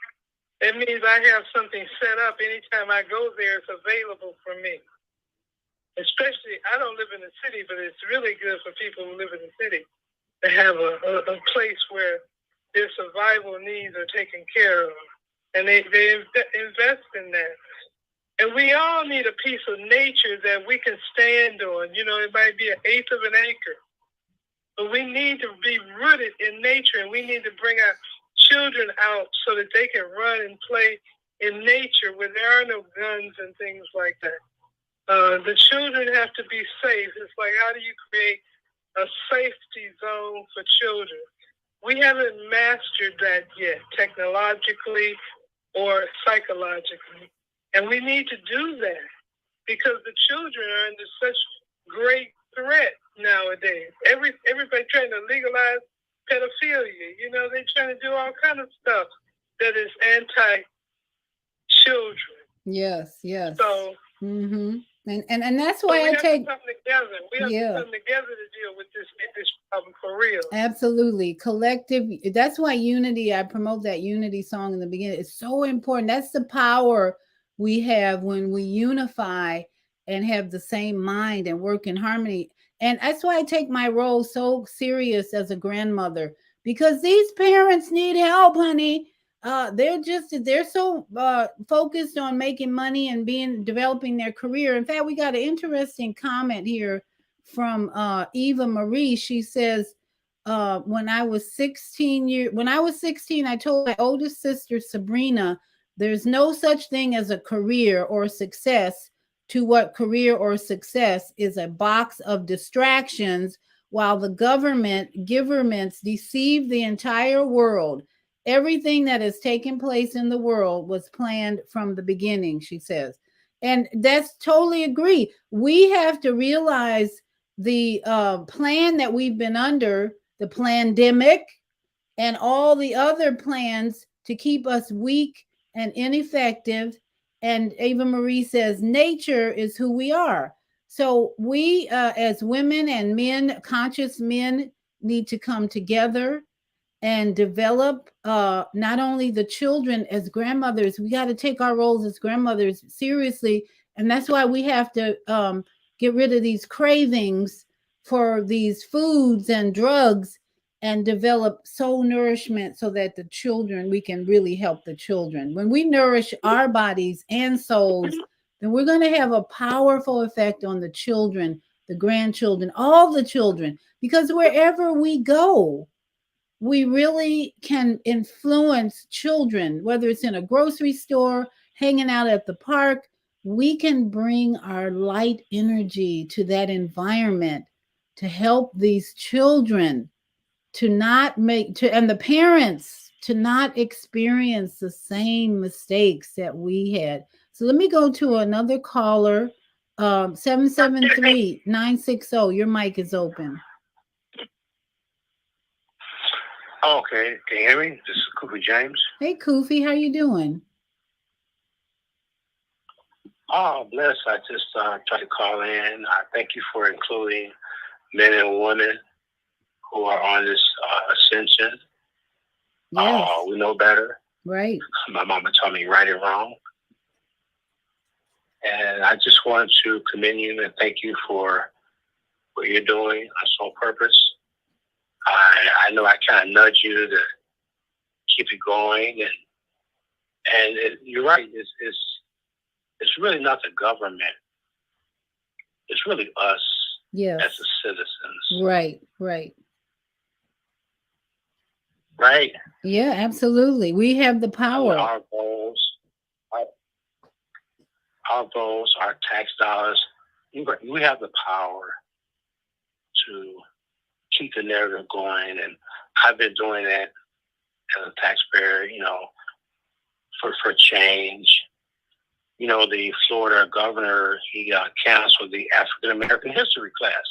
[SPEAKER 9] That means I have something set up anytime I go there. It's available for me. Especially, I don't live in the city, but it's really good for people who live in the city to have a place where their survival needs are taken care of. And they invest in that. And we all need a piece of nature that we can stand on. It might be an eighth of an acre. But we need to be rooted in nature, and we need to bring our children out so that they can run and play in nature where there are no guns and things like that. The children have to be safe. It's like, how do you create a safety zone for children? We haven't mastered that yet, technologically or psychologically. And we need to do that because the children are under such great threat nowadays. Everybody trying to legalize pedophilia. They're trying to do all kind of stuff that is anti-children.
[SPEAKER 1] Yes.
[SPEAKER 9] So,
[SPEAKER 1] and that's why I take.
[SPEAKER 9] We have to come together. We have to come together to deal with this problem for real.
[SPEAKER 1] Absolutely, collective. That's why unity. I promote that unity song in the beginning. It's so important. That's the power we have when we unify and have the same mind and work in harmony. And that's why I take my role so serious as a grandmother, because these parents need help, honey. They're so focused on making money and developing their career. In fact, we got an interesting comment here from Eva Marie. She says, when I was 16, I told my oldest sister Sabrina, there's no such thing as a career or success. To what career or success is a box of distractions, while the governments deceive the entire world. Everything that has taken place in the world was planned from the beginning, she says. And that's totally agree. We have to realize the plan that we've been under, the pandemic, and all the other plans to keep us weak and ineffective. And Ava Marie says, nature is who we are. So we, as women and men, conscious men, need to come together and develop not only the children as grandmothers. We got to take our roles as grandmothers seriously. And that's why we have to get rid of these cravings for these foods and drugs and develop soul nourishment so that the children, we can really help the children. When we nourish our bodies and souls, then we're going to have a powerful effect on the children, the grandchildren, all the children, because wherever we go, we really can influence children, whether it's in a grocery store, hanging out at the park. We can bring our light energy to that environment to help these children to not make to and the parents to not experience the same mistakes that we had. So let me go to another caller. 773-960. Your mic is open.
[SPEAKER 14] Okay, can you hear me? This is Koofy James.
[SPEAKER 1] Hey, Koofy, how you doing?
[SPEAKER 14] Oh, bless. I just tried to call in. I thank you for including men and women who are on this ascension.
[SPEAKER 1] Yes.
[SPEAKER 14] We know better.
[SPEAKER 1] Right.
[SPEAKER 14] My mama taught me right and wrong. And I just want to commend you and thank you for what you're doing on Soul Purpose. I know I kind of nudge you to keep it going, and you're right. It's really not the government. It's really us,
[SPEAKER 1] yes,
[SPEAKER 14] as the citizens.
[SPEAKER 1] Right, right.
[SPEAKER 14] Right?
[SPEAKER 1] Yeah, absolutely. We have the power.
[SPEAKER 14] Our goals, our tax dollars. We have the power to keep the narrative going, and I've been doing that as a taxpayer, for change. The Florida governor, he canceled the African American history class.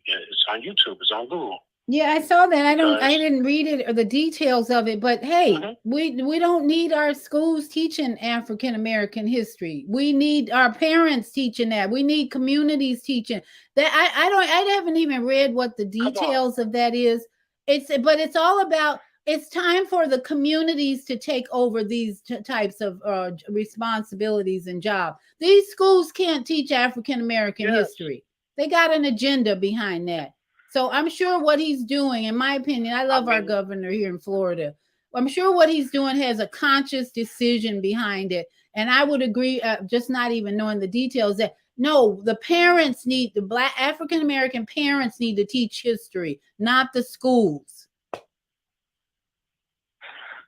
[SPEAKER 14] It's on YouTube. It's on Google.
[SPEAKER 1] Yeah, I saw that. I didn't read it or the details of it, but hey, we don't need our schools teaching African American history. We need our parents teaching that. We need communities teaching that. I haven't even read what the details of that is. But it's all about, it's time for the communities to take over these types of responsibilities and jobs. These schools can't teach African American history. They got an agenda behind that. So I'm sure what he's doing, in my opinion, I love our governor here in Florida. I'm sure what he's doing has a conscious decision behind it. And I would agree, just not even knowing the details, that no, the parents need, the Black African-American parents need to teach history, not the schools.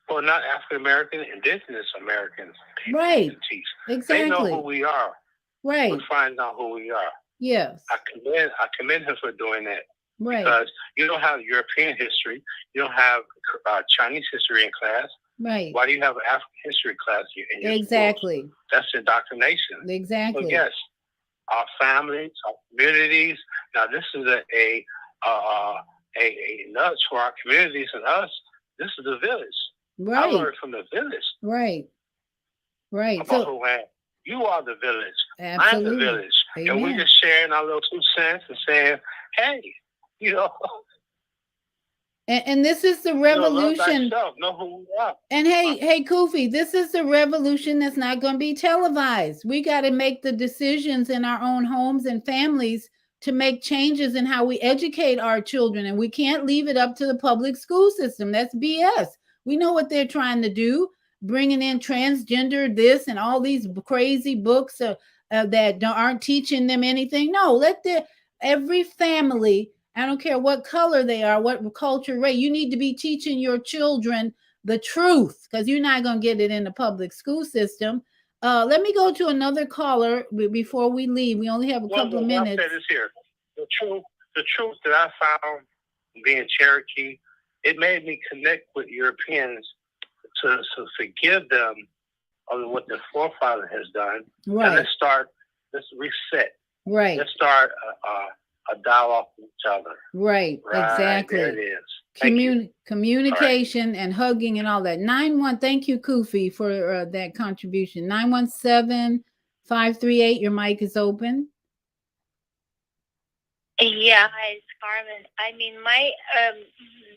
[SPEAKER 14] Well, not African-American, Indigenous Americans.
[SPEAKER 1] Right.
[SPEAKER 14] Teach.
[SPEAKER 1] Exactly.
[SPEAKER 14] They know who we are.
[SPEAKER 1] Right.
[SPEAKER 14] We find out who we are.
[SPEAKER 1] Yes.
[SPEAKER 14] I commend him for doing that.
[SPEAKER 1] Right.
[SPEAKER 14] Because you don't have European history. You don't have Chinese history in class.
[SPEAKER 1] Right.
[SPEAKER 14] Why do you have African history class in your
[SPEAKER 1] Exactly.
[SPEAKER 14] schools? That's indoctrination.
[SPEAKER 1] Exactly.
[SPEAKER 14] So yes, our families, our communities. Now this is a nudge for our communities and us. This is the village.
[SPEAKER 1] Right.
[SPEAKER 14] I learned from the village.
[SPEAKER 1] Right. Right.
[SPEAKER 14] You are the village.
[SPEAKER 1] Absolutely.
[SPEAKER 14] I'm the village.
[SPEAKER 1] Amen.
[SPEAKER 14] And we're just sharing our little 2 cents and saying, hey,
[SPEAKER 1] And this is the revolution.
[SPEAKER 14] Know who we are.
[SPEAKER 1] And hey, Koofy, this is the revolution that's not going to be televised. We got to make the decisions in our own homes and families to make changes in how we educate our children. And we can't leave it up to the public school system. That's BS. We know what they're trying to do. bringing in transgender this and all these crazy books that aren't teaching them anything. No, let every family, I don't care what color they are, what culture, race, you need to be teaching your children the truth, because you're not going to get it in the public school system. Let me go to another caller before we leave. We only have a couple of minutes.
[SPEAKER 14] I'll say this here. The truth that I found being Cherokee, it made me connect with Europeans to forgive them of what their forefather has done.
[SPEAKER 1] Right.
[SPEAKER 14] And let's reset.
[SPEAKER 1] Right.
[SPEAKER 14] Let's start a dialogue with each other.
[SPEAKER 1] Right. Exactly.
[SPEAKER 14] There it is.
[SPEAKER 1] Communication and hugging and all that. 91. Thank you, Kufi, for that contribution. 917-538. Your mic is open.
[SPEAKER 15] Yeah, hi, it's Carmen. I mean,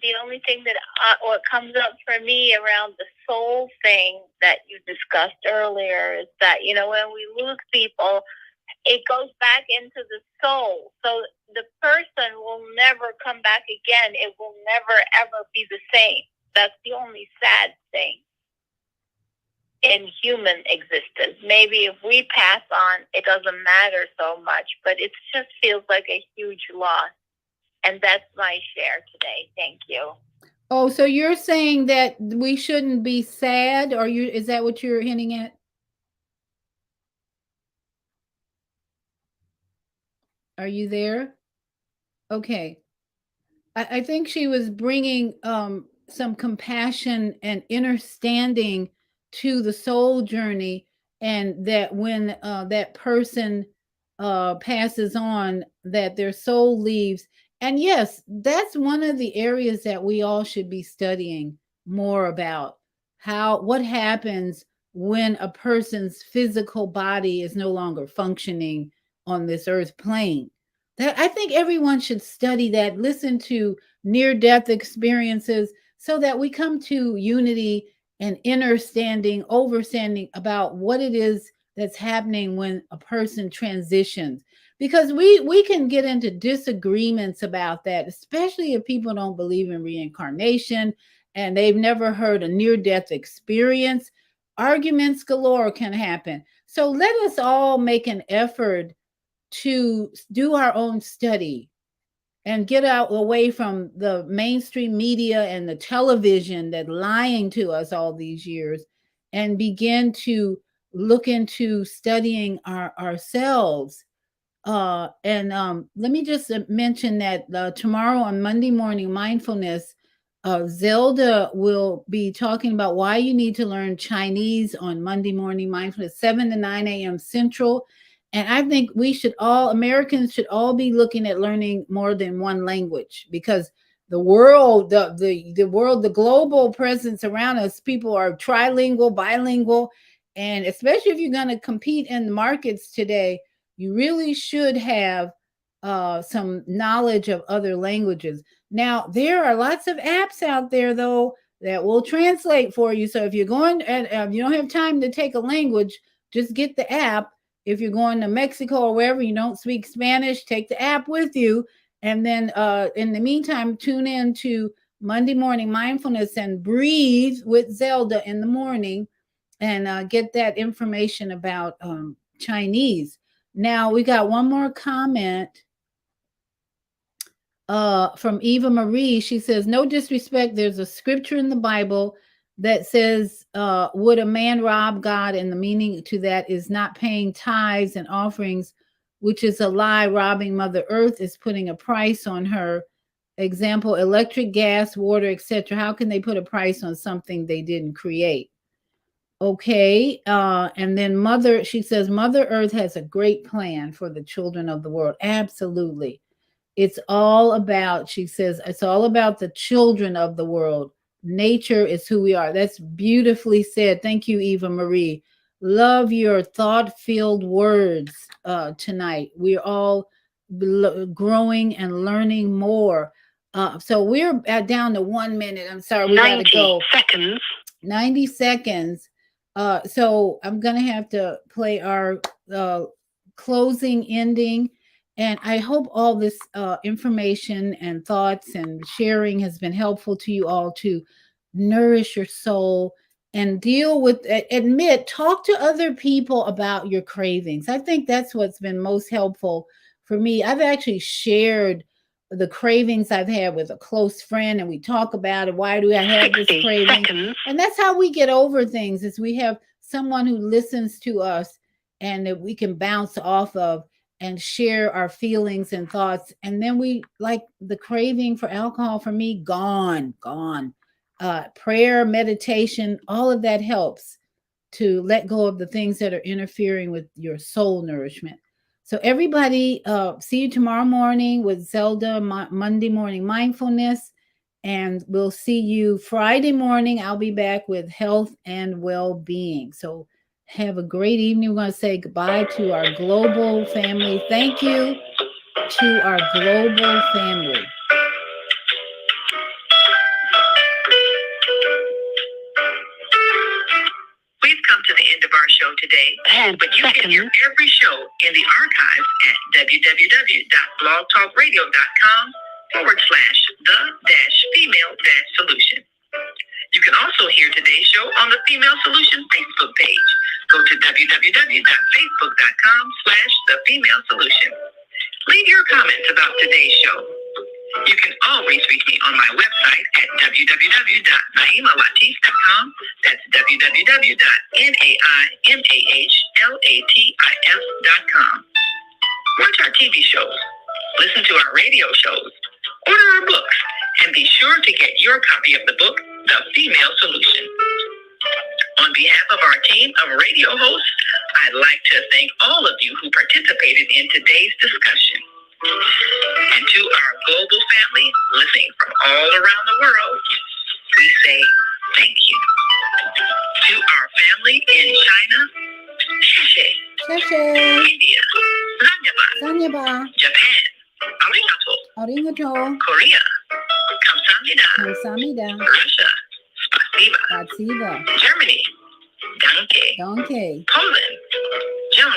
[SPEAKER 15] the only thing that what comes up for me around the soul thing that you discussed earlier is that, you know, when we lose people, it goes back into the soul. So the person will never come back again. It will never, ever be the same. That's the only sad thing in human existence. Maybe if we pass on, it doesn't matter so much, but it just feels like a huge loss. And that's my share today. Thank you.
[SPEAKER 1] Oh, so you're saying that we shouldn't be sad, or is that what you're hinting at? Are you there? Okay. I think she was bringing some compassion and understanding to the soul journey, and that when that person passes on, that their soul leaves. And yes, that's one of the areas that we all should be studying more about. What happens when a person's physical body is no longer functioning on this earth plane. That I think everyone should study that, listen to near-death experiences, so that we come to unity and understanding about what it is that's happening when a person transitions. Because we can get into disagreements about that, especially if people don't believe in reincarnation and they've never heard a near-death experience. Arguments galore can happen. So let us all make an effort to do our own study and get out away from the mainstream media and the television that lying to us all these years, and begin to look into studying ourselves. And let me just mention that tomorrow on Monday Morning Mindfulness, Zelda will be talking about why you need to learn Chinese on Monday Morning Mindfulness, 7 to 9 a.m. Central. And I think Americans should all be looking at learning more than one language, because the world, the global presence around us, people are trilingual, bilingual. And especially if you're going to compete in the markets today, you really should have some knowledge of other languages. Now, there are lots of apps out there, though, that will translate for you. So if you're going and you don't have time to take a language, just get the app. If you're going to Mexico or wherever you don't speak Spanish, take the app with you. And then in the meantime, tune in to Monday Morning Mindfulness and breathe with Zelda in the morning, and get that information about Chinese. Now, we got one more comment from Eva Marie. She says, no disrespect, there's a scripture in the Bible that says, would a man rob God? And the meaning to that is not paying tithes and offerings, which is a lie. Robbing Mother Earth is putting a price on her. Example, electric, gas, water, etc. How can they put a price on something they didn't create? Okay. And then she says, Mother Earth has a great plan for the children of the world. Absolutely. It's all about, she says, it's all about the children of the world. Nature is who we are. That's beautifully said. Thank you, Eva Marie. Love your thought-filled words tonight. We're all growing and learning more. So we're down to 1 minute. I'm sorry, we got to go.
[SPEAKER 10] 90 seconds.
[SPEAKER 1] 90 seconds. So I'm going to have to play our closing ending. And I hope all this information and thoughts and sharing has been helpful to you all to nourish your soul and deal with, talk to other people about your cravings. I think that's what's been most helpful for me. I've actually shared the cravings I've had with a close friend, and we talk about it. Why do I have this craving? Seconds. And that's how we get over things, is we have someone who listens to us and that we can bounce off of and share our feelings and thoughts. And then we, like, the craving for alcohol for me, gone. Prayer, meditation, all of that helps to let go of the things that are interfering with your soul nourishment. So everybody, see you tomorrow morning with Zelda, Monday morning mindfulness, and we'll see you Friday morning. I'll be back with health and well-being. So have a great evening. We're going to say goodbye to our global family. Thank you to our global family.
[SPEAKER 5] We've come to the end of our show today, but you can hear every show in the archives at www.blogtalkradio.com/the-female-solution. You can also hear today's show on the Female Solution Facebook page. Go to www.facebook.com/the-female-solution. Leave your comments about today's show. You can always reach me on my website at www.naimalatif.com. That's www.naimalatif.com. Watch our TV shows, listen to our radio shows, order our books, and be sure to get your copy of the book, The Female Solution. On behalf of our team of radio hosts, I'd like to thank all of you who participated in today's discussion. And to our global family listening from all around the world, we say thank you. To our family in China, Sheshe. India, Sanyaba. Japan, Arigato. Korea, Kamsamida. Russia, Spasiba. Germany, Danke. Poland, Jean.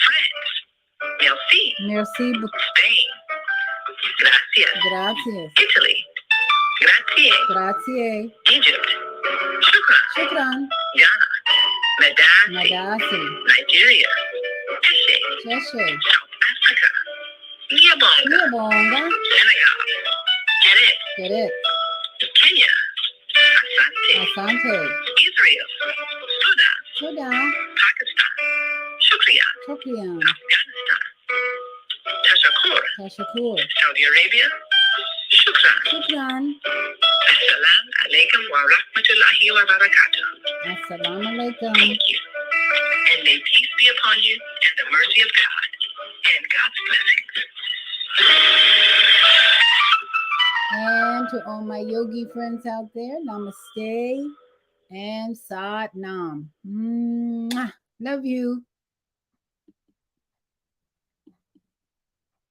[SPEAKER 5] France, Merci. Spain, Gracias. Italy, Grazie. Egypt, Shukran. Ghana, Medasi. Nigeria, Eshe. South Africa, Gabonga. Senegal, Get it. Kenya, Asante. Israel, Sudan. Pakistan, Shukriya. Afghanistan, Tashakur. Saudi Arabia, Shukran. Assalamu alaikum wa rahmatullahi wa barakatuh.
[SPEAKER 1] Assalamu alaikum.
[SPEAKER 5] Thank you. And may peace be upon you and the mercy of God and God's blessings.
[SPEAKER 1] And to all my yogi friends out there, namaste and Sat Nam. Mwah. Love you.